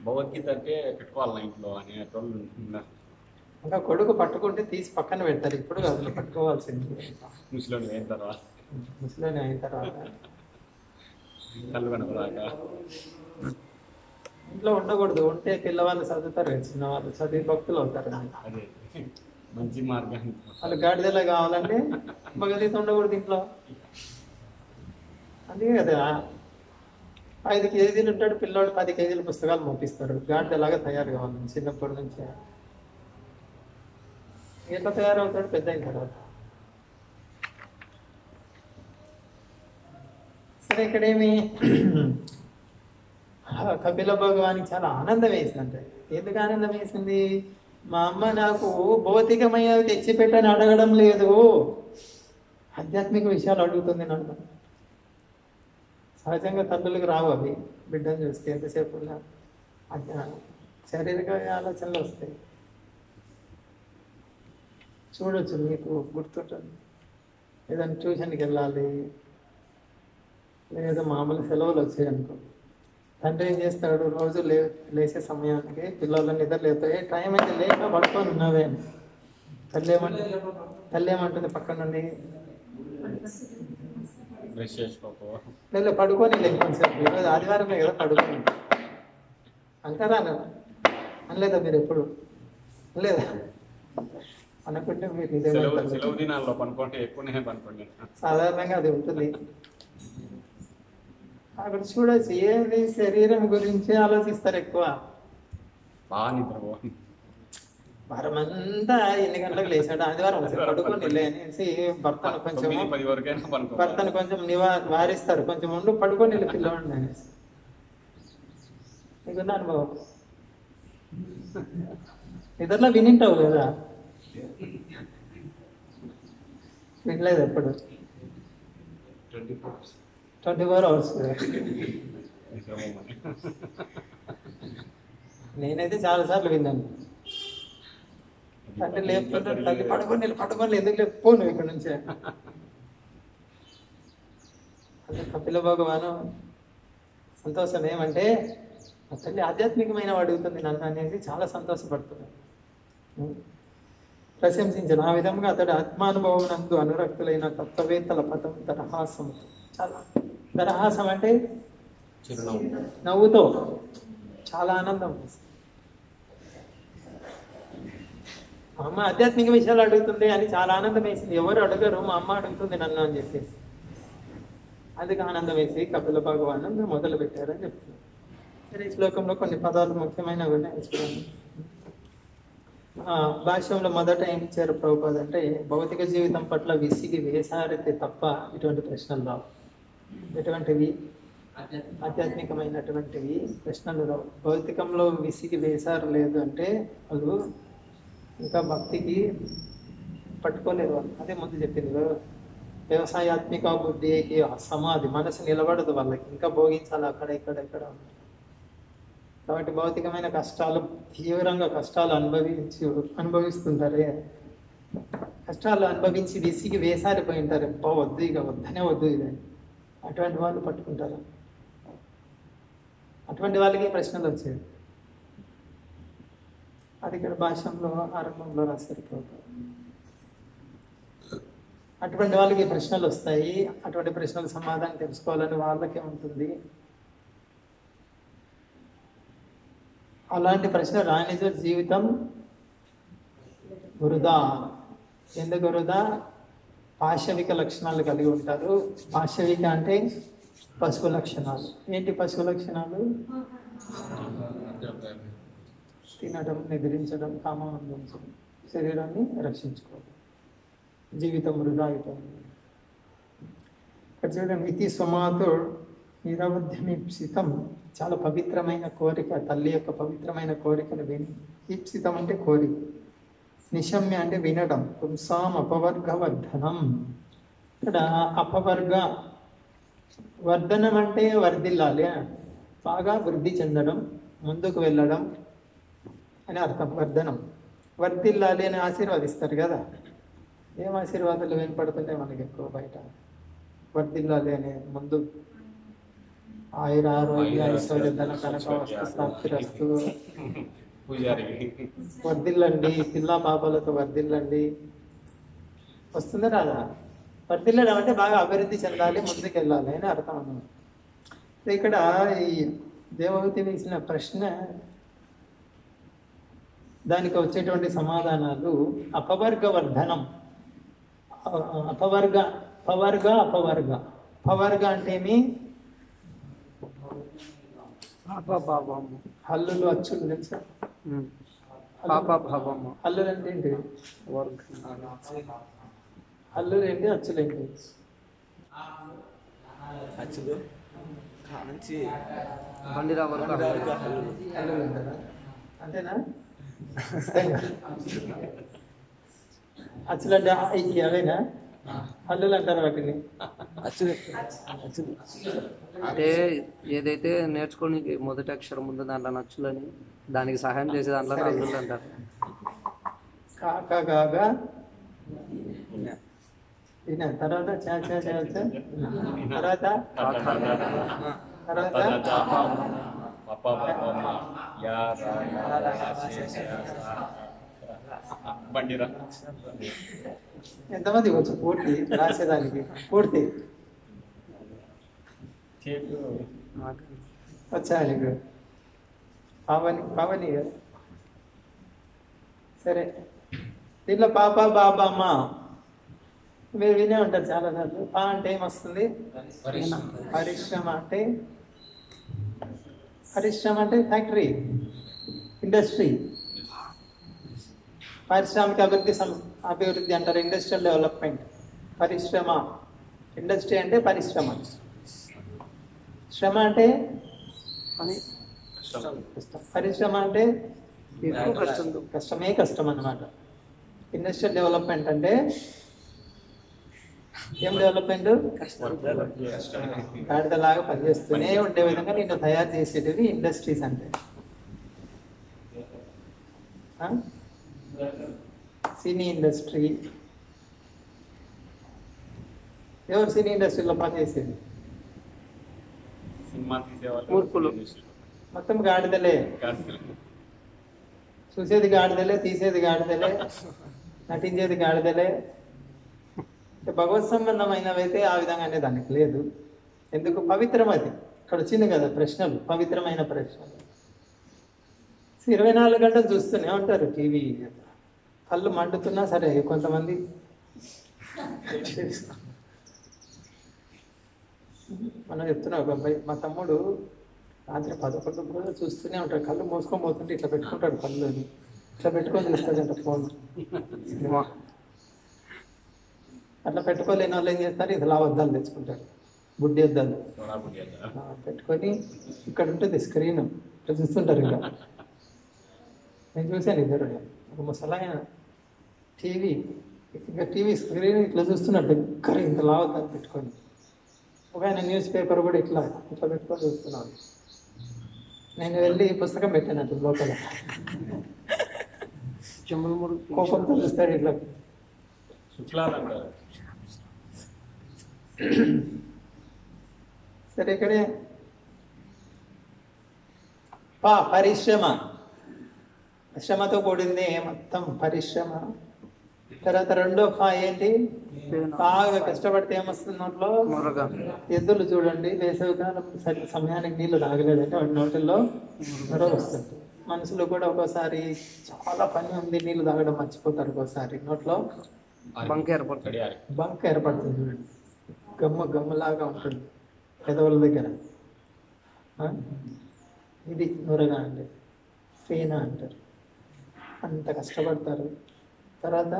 భగవద్గీత అంటే పెట్టుకోవాలి ఇంట్లో అనేటోళ్ళు. ఇంకా కొడుకు పట్టుకుంటే తీసి పక్కన పెడతారు. ఇప్పుడు అసలు పట్టుకోవాల్సింది. ముసలోని అయిన తర్వాత కళ్ళు కనపడాక ఇంట్లో ఉండకూడదు. ఉంటే పిల్లవాళ్ళు చదువుతారు, చిన్నవాళ్ళు చదివి భక్తులు అవుతారు. అదే మంచి మార్గాన్ని వాళ్ళు గాడిదలా కావాలంటే భగవద్గీత ఉండకూడదు ఇంట్లో. అందుకే కదా 5 కేజీలు ఉంటాడు పిల్లోడు, 10 కేజీల పుస్తకాలు పంపిస్తాడు. గాడిదలాగా తయారు కావాలి చిన్నప్పటి నుంచి. ఎట్లా తయారవుతాడు పెద్ద అయిన తర్వాత? సరే ఇక్కడేమి కపిల భగవానికి చాలా ఆనందం వేసిందంటే, ఎందుకు ఆనందం వేసింది? మా అమ్మ నాకు భౌతికమైనవి తెచ్చిపెట్టని అడగడం లేదు, ఆధ్యాత్మిక విషయాలు అడుగుతుంది నన్ను. సహజంగా తల్లులకు రావు అవి, బిడ్డను చూస్తే ఎంతసేపు శారీరక ఆలోచనలు వస్తాయి. చూడొచ్చు, మీకు గుర్తుంటుంది. ఏదైనా ట్యూషన్కి వెళ్ళాలి, లేదా మామూలు సెలవులు వచ్చాయి అనుకో, తండ్రి ఏం చేస్తాడు, రోజు లేచే సమయానికి పిల్లల నిద్ర లేకపోయి టైం అయితే లేక పడుకొని ఉన్నావే అని తల్లి ఏమంటుంది పక్కన నుండి, బ్రష్ చేసుకోకు, లేదు పడుకొని లేదు కొంచెంసేపు, ఈరోజు ఆదివారమే కదా పడుకొని అంటారా అనలేదా మీరు ఎప్పుడు? లేదా అనుకుంటే మీరు నిజమే. సెలవు దినాల్లో పనుకుంటే ఎక్కువనే పనుకోండి, సాధారణంగా అది ఉంటుంది. అక్కడ చూడొచ్చు, ఏది శరీరం గురించి ఆలోచిస్తారు ఎక్కువ. బాగా నిద్రపో, వారమంతా ఎన్ని గంటలకు లేచాడు, ఆదివారం పడుకొని అనేసి భర్తను కొంచెం 9-10 వరకైనా పనుకో. భర్తను కొంచెం వారిస్తారు, కొంచెం ఉండు పడుకొని వెళ్ళి పిల్లవాడిని అనేసి. నీకున్న అనుభవం నిద్రలో వినింటావు కదా, వినలేదు ఎప్పుడు? 24 hours. నేనైతే చాలాసార్లు విన్నాను. అంటే లేపుతుంటాడు, తల్లి పడుకొని ఎందుకు లేపో నువ్వు ఇక్కడ నుంచే. అంటే కపిల భగవాను సంతోషం ఏమంటే, ఆ తల్లి ఆధ్యాత్మికమైన అడుగుతుంది నన్ను అనేసి చాలా సంతోషపడుతున్నాడు, ప్రశంసించిన. ఆ విధంగా అతడు ఆత్మానుభవం నందు అనురక్తులైన తత్వవేత్తల పదం దరహాసం. చాలా దరహాసం అంటే నవ్వుతో, చాలా ఆనందం. మా అమ్మ ఆధ్యాత్మిక విషయాలు అడుగుతుంది అని చాలా ఆనందం వేసింది. ఎవరు అడగరు, మా అమ్మ అడుగుతుంది నన్ను అని చెప్పేసి అందుకు ఆనందం వేసి కపిల భగవాన్ మొదలు పెట్టారని చెప్తున్నారు. సరే, ఈ శ్లోకంలో కొన్ని పదాలు ముఖ్యమైనవి ఉన్నాయి చూడండి. భాష్యంలో మొదట ఏం ఇచ్చారు ప్రభుపాద అంటే, భౌతిక జీవితం పట్ల విసిగి వేసారితే తప్ప ఇటువంటి ప్రశ్నలు రావు. ఎటువంటివి? ఆధ్యాత్మికమైనటువంటివి ప్రశ్నలు రావు. భౌతికంలో విసిగి వేసారు లేదు అంటే వాళ్ళు ఇంకా భక్తికి పట్టుకోలేరు. అదే ముందు చెప్పింది, వ్యవసాయాత్మిక బుద్ధికి సమాధి, మనసు నిలబడదు వాళ్ళకి, ఇంకా భోగించాలి అక్కడ ఇక్కడ. కాబట్టి భౌతికమైన కష్టాలు, తీవ్రంగా కష్టాలు అనుభవిస్తుంటారే, కష్టాలు అనుభవించి విసిగి వేసారిపోయి ఉంటారు. వద్దు ఇక వద్దనే వద్దు ఇదని, అటువంటి వాళ్ళు పట్టుకుంటారు. అటువంటి వాళ్ళకి ప్రశ్నలు వచ్చేవి. అది ఇక్కడ భాష్యంలో ఆరంభంలో రాశారు ప్రభుత్వం. అటువంటి వాళ్ళకి ప్రశ్నలు వస్తాయి. అటువంటి ప్రశ్నలు సమాధానం తెలుసుకోవాలని వాళ్ళకే ఉంటుంది. అలాంటి ప్రశ్న రానిజో జీవితం వృధా. ఎందుకు వృధా? పాశవిక లక్షణాలు కలిగి ఉంటారు. పాశవిక అంటే పశువు లక్షణాలు. ఏంటి పశువు లక్షణాలు? తినడం, నిద్రించడం, కామం అందించడం, శరీరాన్ని రక్షించుకోవడం. జీవితం వృధా అయిపోయింది. ఇక్కడ చూడండి, ఇతి స్వమాతుడు నిరవధ్యమీప్సితం, చాలా పవిత్రమైన కోరిక, తల్లి యొక్క పవిత్రమైన కోరికను విని. ఈప్సితం అంటే కోరిక, నిశమ్య అంటే వినడం. పుంసాం అపవర్గ వర్ధనం. ఇక్కడ అపవర్గ వర్ధనం అంటే వర్ధిల్లాలి, బాగా వృద్ధి చెందడం, ముందుకు వెళ్ళడం అని అర్థం. వర్ధనం, వర్ధిల్లాలి అని ఆశీర్వాదిస్తారు కదా. ఏం ఆశీర్వాదాలు వినపడుతుంటాయి మనకి ఎక్కువ బయట? వర్ధిల్లాలి అనే ముందు ఆయుర ఆరోగ్య ఐశ్వర్య ధన కనక వస్తు ప్రాప్తిరస్తు, వర్ధిల్లండి, పిల్ల పాపలతో వర్ధిల్లండి. వస్తుందా రాదా? వర్ధిల్లడం అంటే బాగా అభివృద్ధి చెందాలి, ముందుకు వెళ్ళాలి అని అర్థం అన్నమాట. ఇక్కడ ఈ దేవహూతి వేసిన ప్రశ్న, దానికి వచ్చేటువంటి సమాధానాలు అపవర్గ వర్ధనం. అపవర్గ అపవర్గ అంటే ఏమి? హల్లులు అచ్చులు తెలుసా? హల్లులు అంటే ఏంటి? హల్లులు ఏంటి? అచ్చులు ఏంటి? అచ్చులు కానుంచి బండిరా వరకు హల్లులు అంటారా అంతేనా అచ్చులంటే ఐకి అవేనా హల్లులు అంటారు వాటిని అచ్చులు అచ్చులు అంటే ఏదైతే నేర్చుకోని మొదటి అక్షరం ఉందో దాంట్లో నచ్చులని దానికి సహాయం చేసే దాంట్లో అల్లులు అంటారు. కాకా కాగా వినా తర్వాత చా చా చా చా తర్వాత తర్వాత బండిరా ఎంతమంది వచ్చు పూర్తి రాసేదానికి పూర్తి వచ్చా నీకు పావని కదా సరే దీంట్లో పాప బాబా అమ్మ మీరు వినే ఉంటారు చాలా సార్లు. పా అంటే ఏమొస్తుంది పరిశ్రమ అంటే ఫ్యాక్టరీ ఇండస్ట్రీ. పారిశ్రామిక అభివృద్ధి అంటారు ఇండస్ట్రియల్ డెవలప్మెంట్. పరిశ్రమ ఇండస్ట్రీ అంటే పరిశ్రమ. శ్రమ అంటే పరిశ్రమ అంటే కష్టమే కష్టం అన్నమాట. ఇండస్ట్రియల్ డెవలప్మెంట్ అంటే ఏం డెవలప్మెంట్ గాడిదలాగా పనిచేస్తూనే ఉండే విధంగా నేను తయారు చేసేటివి ఇండస్ట్రీస్ అంటే. సినీ ఇండస్ట్రీ ఎవరు సినీ ఇండస్ట్రీలో పనిచేసేది? సినిమా తీసేవాళ్ళు మూర్ఖులు. మొత్తం గాడిదలే, చూసేది గాడిదలే, తీసేది గాడిదలే, నటించేది గాడిదలే. భగవత్ సంబంధమైనవైతే ఆ విధంగా అనే దానికి లేదు. ఎందుకు? పవిత్రం అది. ఇక్కడ వచ్చింది కదా ప్రశ్నలు, పవిత్రమైన ప్రశ్నలు. 24 గంటలు చూస్తూనే ఉంటారు టీవీ. కళ్ళు మండుతున్నా సరే కొంతమంది మనం చెప్తున్నాం. ఒక అబ్బాయి మా తమ్ముడు రాత్రి 11 కూడా చూస్తూనే ఉంటాడు. కళ్ళు మూసుకొని పోతుంటే ఇట్లా పెట్టుకుంటాడు, కళ్ళు ఇట్లా పెట్టుకొని చూస్తాడంట ఫోన్. అట్లా పెట్టుకోలేని వాళ్ళు ఏం చేస్తారు, ఇది అద్దాలు తెచ్చుకుంటారు, బుడ్డి అద్దాలు పెట్టుకొని ఇక్కడ ఉంటుంది స్క్రీన్, ఇట్లా చూస్తుంటారు. ఇంకా నేను చూశాను ఇద్దరు, ఒక ముసలాయన టీవీ, ఇంకా టీవీ స్క్రీన్ ఇట్లా చూస్తున్నట్టు దగ్గర ఇంత అద్దాలు పెట్టుకొని. ఒక ఆయన న్యూస్ పేపర్ కూడా ఇట్లా ఇట్లా పెట్టుకొని చూస్తున్నాడు. నేను వెళ్ళి పుస్తకం పెట్టాను లోపల. కోపంతో చూస్తాడు ఇట్లా. సరే ఇక్కడే పరిశ్రమ, శ్రమతో కూడింది మొత్తం పరిశ్రమ. తర్వాత రెండో ఏంటి? బాగా కష్టపడితే ఏమొస్తుంది నోట్లో? ఎద్దులు చూడండి, వేసవికాలం సమయానికి నీళ్లు తాగలేదంటే వాటి నోటిల్లో నొర వస్తుంది. మనుషులు కూడా ఒక్కోసారి చాలా పని ఉంది, నీళ్లు తాగడం మర్చిపోతారు. ఒక్కోసారి నోట్లో బంక్ ఏర్పడుతుంది చూడండి, గమ్మలాగా ఉంటుంది పెదవుల దగ్గర. ఇది నొరగా అండి, ఫేన అంటారు. అంత కష్టపడతారు. తర్వాత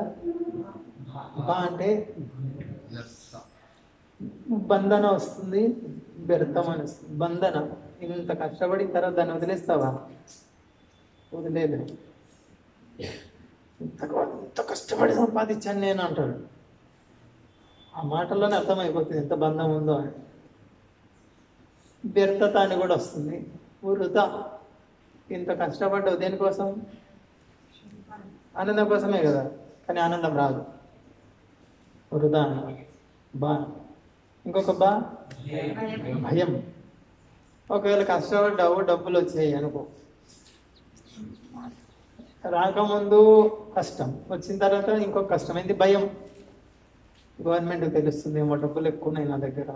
అంటే బంధన వస్తుంది, వ్యర్థం అని వస్తుంది. బంధన, ఇంత కష్టపడిన తర్వాత దాన్ని వదిలేస్తావా? వదిలేదు. ఇంత కష్టపడి సంపాదించాను నేను అంటాడు. ఆ మాటల్లోనే అర్థమైపోతుంది ఎంత బంధం ఉందో అని. వ్యర్థత అని కూడా వస్తుంది, వృధా. ఇంత కష్టపడ్డావు దేనికోసం? ఆనందం కోసమే కదా, కానీ ఆనందం రాదు. వృధా. ఇంకొక భయం. ఒకవేళ కష్టపడ్డావు, డబ్బులు వచ్చాయి అనుకో, రాకముందు కష్టం, వచ్చిన తర్వాత ఇంకొక కష్టం ఏంటి? భయం. గవర్నమెంట్కి తెలుస్తుంది ఏమో డబ్బులు ఎక్కువ ఉన్నాయి నా దగ్గర.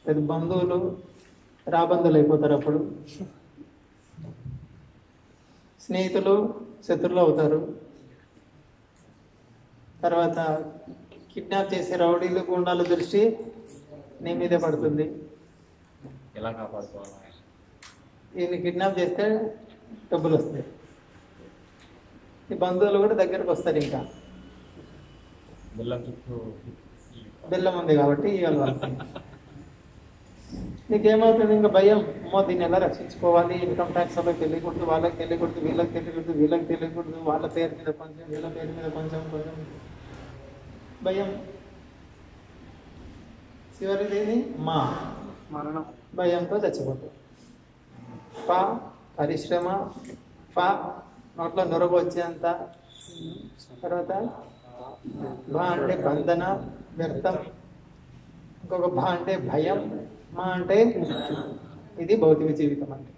లేదు బంధువులు రాబంధువులు అయిపోతారు. అప్పుడు స్నేహితులు శత్రువులు అవుతారు. తర్వాత కిడ్నాప్ చేసే రౌడీలు, గుండాల దృష్టి నీ మీదే పడుతుంది. ఎలా కాపాడుకోవాలి? ఈయన్ని కిడ్నాప్ చేస్తే డబ్బులు వస్తాయి. ఈ బంధువులు కూడా దగ్గరకు వస్తారు. ఇంకా బెల్లం చుట్టూ బెల్లం ఉంది కాబట్టి ఇవాళ నీకేమవుతుంది? ఇంకా భయం, అమ్మో దీన్ని ఎలా రక్షించుకోవాలి, ఇన్కమ్ ట్యాక్స్ వాళ్ళకి తెలియకూడదు, వాళ్ళకి తెలియకూడదు, వీళ్ళకి తెలియకూడదు, వీళ్ళకి తెలియకూడదు, వాళ్ళ పేరు మీద కొంచెం, వీళ్ళ పేరు మీద కొంచెం కొంచెం భయం. చివరిదేది మా మరణం. భయంతో చచ్చిపోతాం. పా పరిశ్రమ, పా నోట్లో నొరగ వచ్చేంత, తర్వాత బా అంటే బంధన, వ్యర్థం, ఇంకొక భా అంటే భయం, మా అంటే ఇది భౌతిక జీవితం. అంటే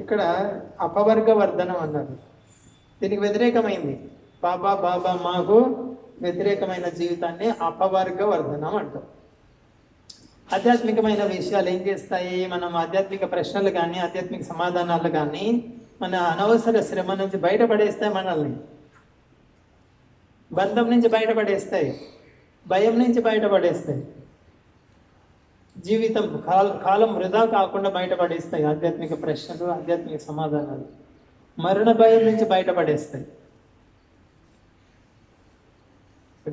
ఇక్కడ అపవర్గ వర్ధనం అన్నారు. దీనికి వ్యతిరేకమైంది బాబా బాబా మాకు వ్యతిరేకమైన జీవితాన్ని అపవర్గ వర్ధనం అంటాం. ఆధ్యాత్మికమైన విషయాలు ఏం చేస్తాయి? మనం ఆధ్యాత్మిక ప్రశ్నలు కానీ ఆధ్యాత్మిక సమాధానాలు కానీ మన అనవసర శ్రమ నుంచి బయటపడేస్తాయి, మనల్ని బంధం నుంచి బయటపడేస్తాయి, భయం నుంచి బయటపడేస్తాయి, జీవితం కాలం వృధా కాకుండా బయటపడేస్తాయి. ఆధ్యాత్మిక ప్రశ్నలు ఆధ్యాత్మిక సమాధానాలు మరణ భయం నుంచి బయటపడేస్తాయి.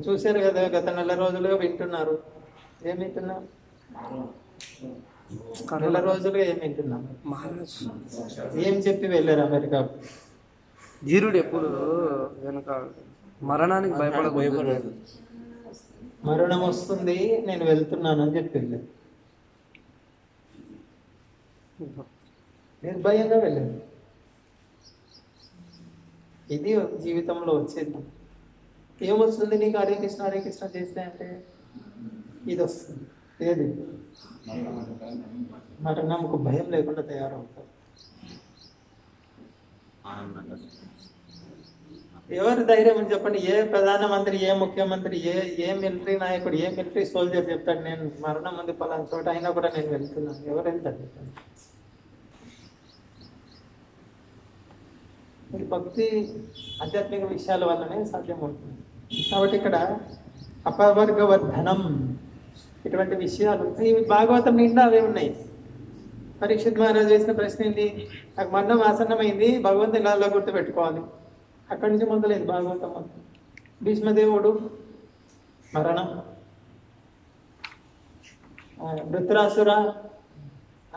చూశారు కదా, గత నెల రోజులుగా వింటున్నారు. ఏం వింటున్నారు? నెల రోజులుగా ఏం వింటున్నాం? మహారాజ్ ఏం చెప్పి వెళ్ళారు అమెరికా? ధీరుడు ఎప్పుడు వెనక మరణానికి భయపడకూడదు. మరణం వస్తుంది, నేను వెళ్తున్నాను అని చెప్పి వెళ్ళారు. నిర్భయంగా వెళ్ళారు. ఇది జీవితంలో వచ్చేది. ఏమొస్తుంది నీకు హరే కృష్ణ చేస్తే అంటే? ఇది వస్తుంది. ఏది? మరణంకు భయం లేకుండా తయారవుతారు. ఎవరి ధైర్యం అని చెప్పండి? ఏ ప్రధానమంత్రి, ఏ ముఖ్యమంత్రి, ఏ మిలిటరీ నాయకుడు, ఏ మిలిటరీ సోల్జర్ చెప్తాడు నేను మరణం ఉంది పలానా చోట, అయినా కూడా నేను వెళ్తున్నాను? ఎవరు వెళ్తారు చెప్పండి? ఇది భక్తి ఆధ్యాత్మిక విషయాల వల్లనే సాధ్యమవుతుంది. కాబట్టి ఇక్కడ అపవర్గవర్ధనం ఇటువంటి విషయాలు ఇవి భాగవతం నిండా అవే ఉన్నాయి. పరీక్షిత్ మహారాజు వేసిన ప్రశ్న ఏంటి? నాకు మరణం ఆసన్నమైంది, భగవంతుని ఎలా గుర్తుపెట్టుకోవాలి? అక్కడి నుంచి మొదలైంది భాగవతం మొత్తం. భీష్మదేవుడు మరణం, వృత్రాసుర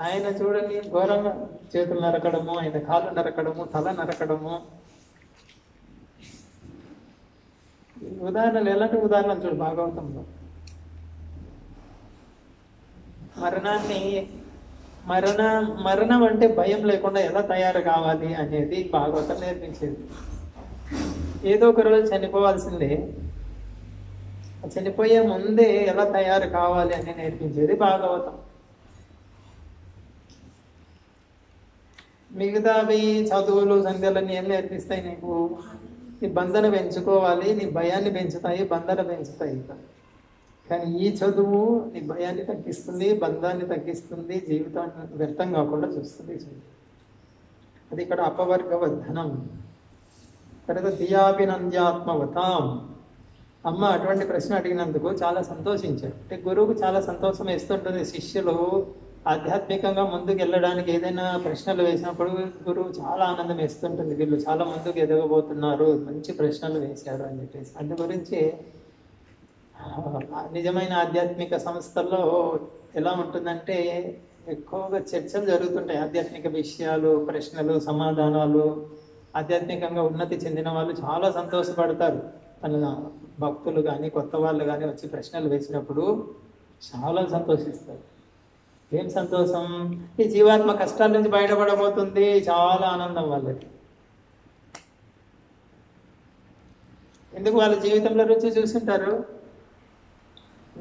ఆయన చూడండి ఘోరంగా చేతులు నరకడము, ఆయన కాళ్ళు నరకడము, తల నరకడము. ఉదాహరణలు ఎలాంటి ఉదాహరణలు చూడు భాగవతంలో. మరణం అంటే భయం లేకుండా ఎలా తయారు కావాలి అనేది భాగవతం నేర్పించేది. ఏదో ఒక రోజు చనిపోవాల్సిందే, చనిపోయే ముందే ఎలా తయారు కావాలి అని నేర్పించేది భాగవతం. మిగతావి చదువులు సంధ్యలన్నీ ఏం నేర్పిస్తాయి నీకు? నీ బంధన పెంచుకోవాలి, నీ భయాన్ని పెంచుతాయి, బంధన పెంచుతాయి. కానీ ఈ చదువు నీ భయాన్ని తగ్గిస్తుంది, బంధాన్ని తగ్గిస్తుంది, జీవితాన్ని వ్యర్థం కాకుండా చూస్తుంది. అది ఇక్కడ అపవర్గవర్ధనం. తర్వాత దియాభినంద్యాత్మవతాం. అమ్మ అటువంటి ప్రశ్న అడిగినందుకు చాలా సంతోషించారు. అంటే గురువుకు చాలా సంతోషం వేస్తుంటుంది. శిష్యులు ఆధ్యాత్మికంగా ముందుకు వెళ్ళడానికి ఏదైనా ప్రశ్నలు వేసినప్పుడు గురువు చాలా ఆనందం వేస్తుంటుంది. వీళ్ళు చాలా ముందుకు ఎదగబోతున్నారు, మంచి ప్రశ్నలు వేశారు అని చెప్పేసి. అందు గురించి నిజమైన ఆధ్యాత్మిక సంస్థల్లో ఎలా ఉంటుందంటే ఎక్కువగా చర్చలు జరుగుతుంటాయి. ఆధ్యాత్మిక విషయాలు, ప్రశ్నలు, సమాధానాలు. ఆధ్యాత్మికంగా ఉన్నతి చెందిన వాళ్ళు చాలా సంతోషపడతారు. తన భక్తులు కానీ కొత్త వాళ్ళు కానీ వచ్చి ప్రశ్నలు వేసినప్పుడు చాలా సంతోషిస్తారు. ఏం సంతోషం? ఈ జీవాత్మ కష్టాల నుంచి బయటపడబోతుంది, చాలా ఆనందం వాళ్ళకి. ఎందుకు? వాళ్ళ జీవితంలో రుచి చూస్తుంటారు.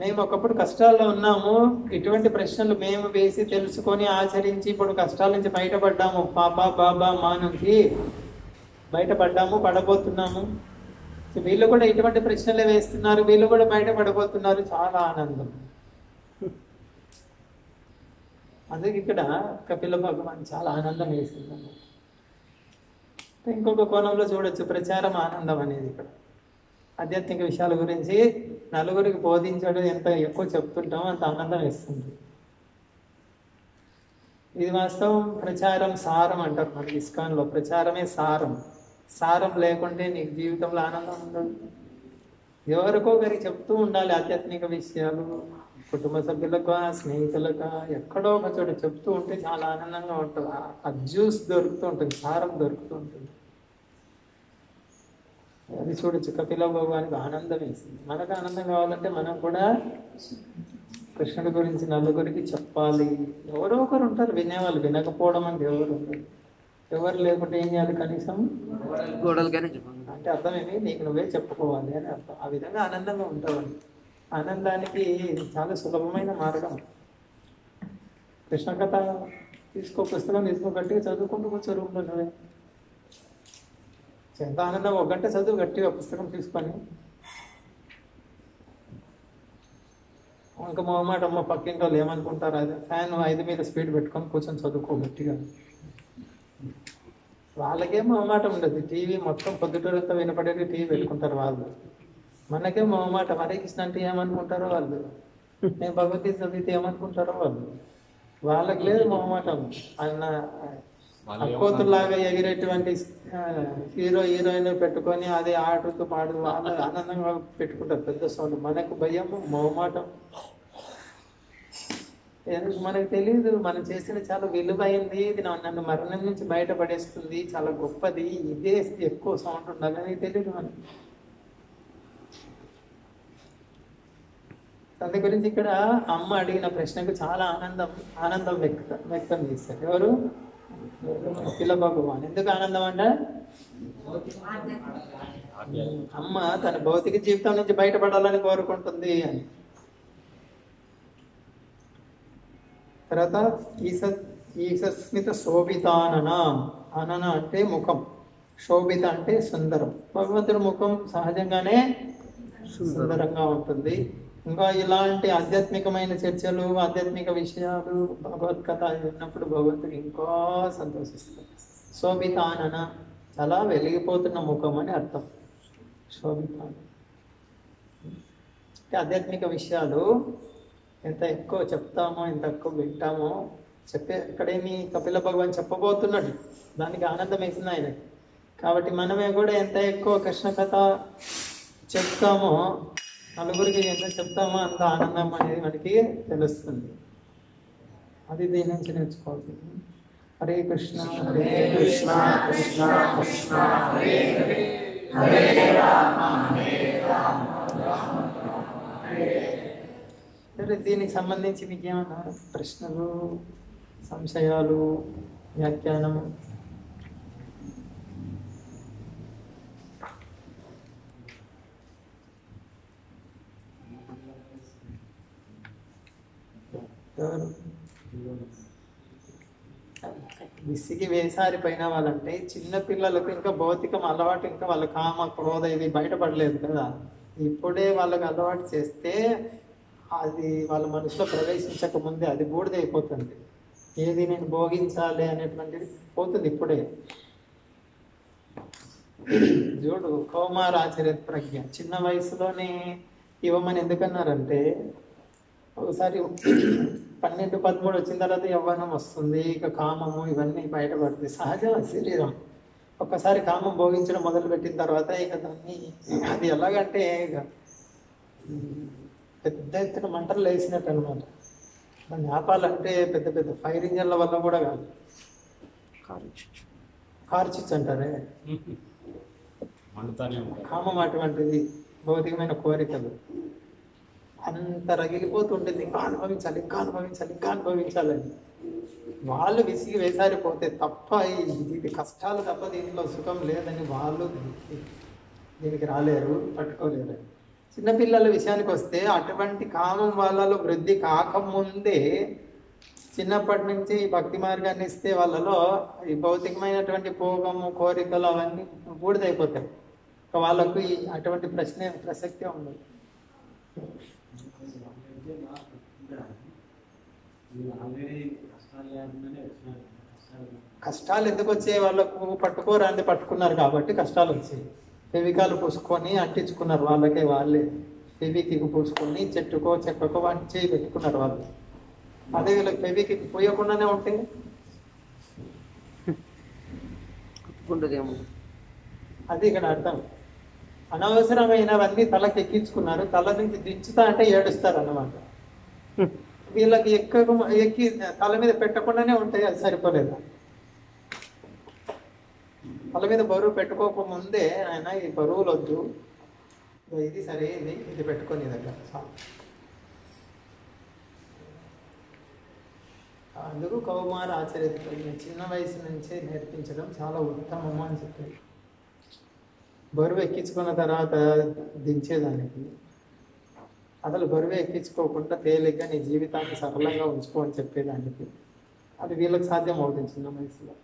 మేము ఒకప్పుడు కష్టాల్లో ఉన్నాము, ఇటువంటి ప్రశ్నలు మేము వేసి తెలుసుకొని ఆచరించి ఇప్పుడు కష్టాల నుంచి బయటపడ్డాము, పాపా బాబా మా నుంచి బయటపడ్డాము, పడబోతున్నాము. వీళ్ళు కూడా ఇటువంటి ప్రశ్నలే వేస్తున్నారు, వీళ్ళు కూడా బయటపడబోతున్నారు, చాలా ఆనందం. అందుకే ఇక్కడ కపిల భగవాన్ చాలా ఆనందం వేసింది. ఇంకొక కోణంలో చూడొచ్చు, ప్రచారం ఆనందం అనేది. ఇక్కడ ఆధ్యాత్మిక విషయాల గురించి నలుగురికి బోధించడం ఎంత ఎక్కువ చెప్తుంటామో అంత ఆనందం వేస్తుంది. ఇది వాస్తవం. ప్రచారం సారం అంటారు మనకి ఇస్కాన్లో. ప్రచారమే సారం. సారం లేకుంటే నీకు జీవితంలో ఆనందం ఉండదు. ఎవరికొకరికి చెప్తూ ఉండాలి ఆధ్యాత్మిక విషయాలు. కుటుంబ సభ్యులకు స్నేహితులకు ఎక్కడో ఒక చోట చెప్తూ ఉంటే చాలా ఆనందంగా ఉంటుంది. ఆ జ్యూస్ దొరుకుతూ ఉంటుంది, సారం దొరుకుతూ ఉంటుంది. అది చూడొచ్చు. కపిల భగవానికి ఆనందం వేసింది. మనకు ఆనందం కావాలంటే మనం కూడా కృష్ణుడి గురించి నలుగురికి చెప్పాలి. ఎవరో ఒకరు ఉంటారు వినేవాళ్ళు, వినకపోవడం అంటే ఎవరు ఉంటారు. ఎవరు లేకుంటే ఏం చేయాలి? కనీసం గోడలకైనా చెప్పండి. అంటే అర్థం ఏమి, నీకు నువ్వే చెప్పుకోవాలి అని అర్థం. ఆ విధంగా ఆనందంగా ఉంటావు. ఆనందానికి ఇది చాలా సులభమైన మార్గం. కృష్ణ కథ పుస్తకం తీసుకో, గట్టిగా చదువుకుంటూ కూర్చో రూమ్లో నువ్వే. ఎంత ఆనందం, 1 గంట చదువు గట్టిగా పుస్తకం తీసుకొని. ఇంకా మొహమాట అమ్మ పక్కింటి వాళ్ళు ఏమనుకుంటారు, అది ఫ్యాన్ 5 మీద స్పీడ్ పెట్టుకొని కూర్చొని చదువుకో గట్టిగా. వాళ్ళకేం మొహమాట ఉండదు. టీవీ మొత్తం పొద్దుటూరంతా వినపడేది టీవీ పెట్టుకుంటారు వాళ్ళు. మనకేం మొహమాట, హరే కృష్ణ అంటే ఏమనుకుంటారో వాళ్ళు, నేను భగవద్గీత చదివితే ఏమనుకుంటారో వాళ్ళు. వాళ్ళకి లేదు మొహమాటం. ఆయన అక్కోతులాగా ఎగిరేటువంటి హీరో హీరోయిన్ పెట్టుకొని అది ఆడుతూ పాడు వాళ్ళు ఆనందంగా పెట్టుకుంటారు పెద్ద సౌండ్. మనకు భయము, మొహమాటం. మనకు తెలియదు మనం చేసిన చాలా విలువైంది, ఇది నన్ను మరణం నుంచి బయటపడేస్తుంది, చాలా గొప్పది, ఇదే ఎక్కువ సౌండ్ ఉండాలని తెలియదు మనకి. అందు గురించి ఇక్కడ అమ్మ అడిగిన ప్రశ్నకు చాలా ఆనందం వ్యక్తం చేశారు. ఎవరు? కపిల భగవాన్. ఎందుకు ఆనందం అంటే అమ్మ తన భౌతిక జీవితం నుంచి బయటపడాలని కోరుకుంటుంది అని. తర్వాత ఈసస్మిత శోభితానన. అనన అంటే ముఖం, శోభిత అంటే సుందరం. భగవంతుడి ముఖం సహజంగానే సుందరంగా ఉంటుంది. ఇంకా ఇలాంటి ఆధ్యాత్మికమైన చర్చలు, ఆధ్యాత్మిక విషయాలు, భగవద్గత విన్నప్పుడు భగవంతుడు ఇంకా సంతోషిస్తాడు. శోభితానన చాలా వెలిగిపోతున్న ముఖం అని అర్థం. శోభితాన అంటే ఆధ్యాత్మిక విషయాలు ఎంత ఎక్కువ చెప్తామో, ఎంత ఎక్కువ వింటామో ఇక్కడేమి కపిల భగవాన్ చెప్పబోతున్నాడు, దానికి ఆనందం వేసింది ఆయన. కాబట్టి మనమే కూడా ఎంత ఎక్కువ కృష్ణ కథ చెప్తామో, నలుగురికి ఎంత చెప్తామో అంత ఆనందం అనేది మనకి తెలుస్తుంది. అది దీని నుంచి నేర్చుకోవాలి. హరే కృష్ణ హరే కృష్ణ కృష్ణ కృష్ణ హరే హరే, హరే రామ హరే రామ రామ రామ హరే హరే. దీనికి సంబంధించి మీకు ఏమన్నా ప్రశ్నలు, సంశయాలు, వ్యాఖ్యానం? విసిగి వేసారిపోయిన వాళ్ళంటే చిన్న పిల్లలకు ఇంకా భౌతికం అలవాటు, ఇంకా వాళ్ళ కామ క్రోధ ఇది బయటపడలేదు కదా. ఇప్పుడే వాళ్ళకి అలవాటు చేస్తే అది వాళ్ళ మనసులో ప్రవేశించక ముందే అది బూడిదైపోతుంది. ఏది నేను భోగించాలి అనేటువంటిది పోతుంది ఇప్పుడే. చూడు, కౌమారాచర్య ప్రజ్ఞ చిన్న వయసులోనే ఇవ్వమని ఎందుకన్నారంటే, ఒకసారి 12-13 వచ్చిన తర్వాత యవ్వనం వస్తుంది, ఇక కామము ఇవన్నీ బయటపడుతుంది. సహజం శరీరం. ఒక్కసారి కామం భోగించడం మొదలుపెట్టిన తర్వాత ఇక దాన్ని అది ఎలాగంటే ఇక పెద్ద ఎత్తున మంటలు వేసినట్టు అనమాట. దాన్ని ఆపాలంటే పెద్ద పెద్ద ఫైర్ ఇంజన్ల వల్ల కూడా కాదు. కార్చిచ్చు అంటారే, కామం అటువంటిది. భౌతికమైన కోరికలు అంత రగిలిపోతుంటుంది. ఇంకా అనుభవించాలి, ఇంకా అనుభవించాలి, ఇంకా అనుభవించాలని. వాళ్ళు విసిగి వేసారిపోతే తప్ప ఇది కష్టాలు తప్ప దీంట్లో సుఖం లేదని వాళ్ళు దీనికి రాలేరు, పట్టుకోలేరు. చిన్నపిల్లల విషయానికి వస్తే అటువంటి కామం వాళ్ళలో వృద్ధి కాకముందే చిన్నప్పటి నుంచి భక్తి మార్గాన్ని ఇస్తే వాళ్ళలో ఈ భౌతికమైనటువంటి భోగము, కోరికలు అవన్నీ బూడిదైపోతాయి. వాళ్ళకు అటువంటి ప్రసక్తే ఉండదు. కష్టాలు ఎందుకు వచ్చాయి? వాళ్ళకు పట్టుకోరాంది పట్టుకున్నారు కాబట్టి కష్టాలు వచ్చాయి. ఫెవికాలు పూసుకొని అంటించుకున్నారు, వాళ్ళే ఫెవికి పూసుకొని చెట్టుకో చెక్కకో వాటి చేయి పెట్టుకున్నారు వాళ్ళు. అదే వీళ్ళకి ఫెవికి పోయకుండానే ఉంటే అది ఇక్కడ అర్థం. అనవసరమైనవన్నీ తలకి ఎక్కించుకున్నారు, తల నుంచి దించుతా అంటే ఏడుస్తారు అన్నమాట. వీళ్ళకి ఎక్కి తల మీద పెట్టకుండానే ఉంటాయి, అది సరిపోలేదా? తల మీద బరువు పెట్టుకోకముందే ఆయన ఈ బరువులు వద్దు, ఇది సరైంది, ఇది పెట్టుకొని దగ్గర చాలు. అందుకు కౌమార ఆచరిత చిన్న వయసు నుంచే నేర్పించడం చాలా ఉత్తమము అని చెప్పారు. బరువు ఎక్కించుకున్న తర్వాత దించేదానికి అసలు బరువు ఎక్కించుకోకుండా తేలిగ్గా నీ జీవితాన్ని సరళంగా ఉంచుకో అని చెప్పేదానికి అది వీళ్ళకి సాధ్యం అవుతుంది చిన్న వయసులో.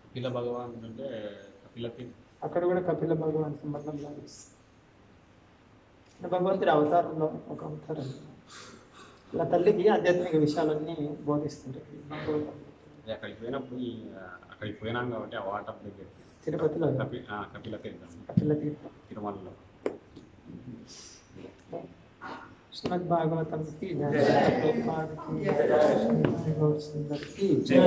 కపిల భగవాన్ అంటే అక్కడ కూడా కపిల భగవాన్ సంబంధం లాభిస్తుంది. భగవంతుడి అవతారంలో ఒక అవతారం ఇలా తల్లికి ఆధ్యాత్మిక విషయాలన్నీ బోధిస్తుంటాయి. అక్కడికి పోయినాం కాబట్టి ఆ వాటర్ దగ్గర తిరుపతిలో కపిల తీర్థం తిరుమలలో. శ్రీమద్ భాగవతం కి జయ, ప్రభుపాద్ కి జయ, శ్రీ గౌర్ సుందర్ కి జయ.